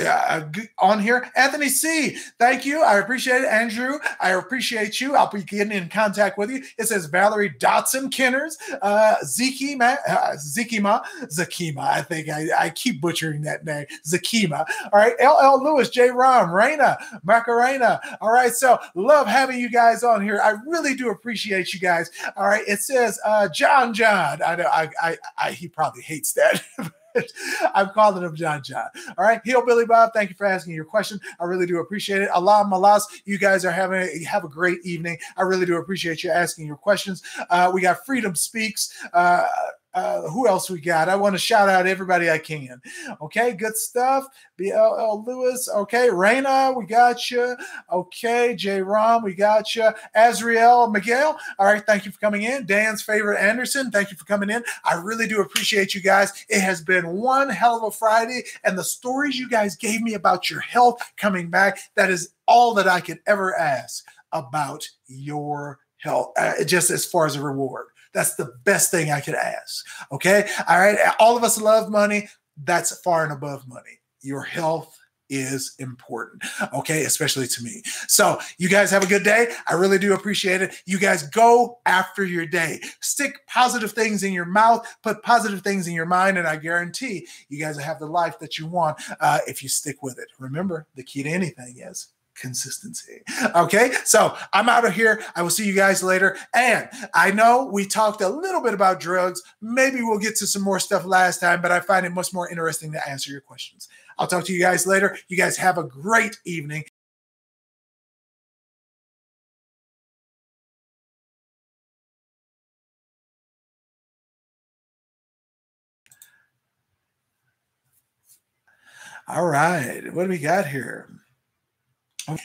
on here. Anthony C, thank you. I appreciate it. Andrew, I appreciate you. I'll be getting in contact with you. It says Valerie Dotson Kinners, Zakima. I think I keep butchering that name. Zakima. All right, LL Lewis, J. Rom, Raina, Macarena. All right, so love having you guys on here. I really do appreciate you guys. All right, it says John. I know he probably hates that. I'm calling him John. All right. Hillbilly Bob, thank you for asking your question. I really do appreciate it. Allah Malas, you guys are have a great evening. I really do appreciate you asking your questions. We got Freedom Speaks. Who else we got? I want to shout out everybody I can. Okay, good stuff. BLL Lewis. Okay, Raina, we got you. Okay, J. Rom, we got you. Azriel Miguel. All right, thank you for coming in. Dan's favorite Anderson, thank you for coming in. I really do appreciate you guys. It has been one hell of a Friday, and the stories you guys gave me about your health coming back, that is all that I could ever ask about your health, just as far as a reward. That's the best thing I could ask. Okay. All right. All of us love money. That's far and above money. Your health is important. Okay. Especially to me. So you guys have a good day. I really do appreciate it. You guys go after your day. Stick positive things in your mouth, put positive things in your mind, and I guarantee you guys will have the life that you want if you stick with it. Remember, the key to anything is consistency. Okay, so I'm out of here. I will see you guys later. And I know we talked a little bit about drugs. Maybe we'll get to some more stuff last time, but I find it much more interesting to answer your questions. I'll talk to you guys later. You guys have a great evening. All right, what do we got here? Okay.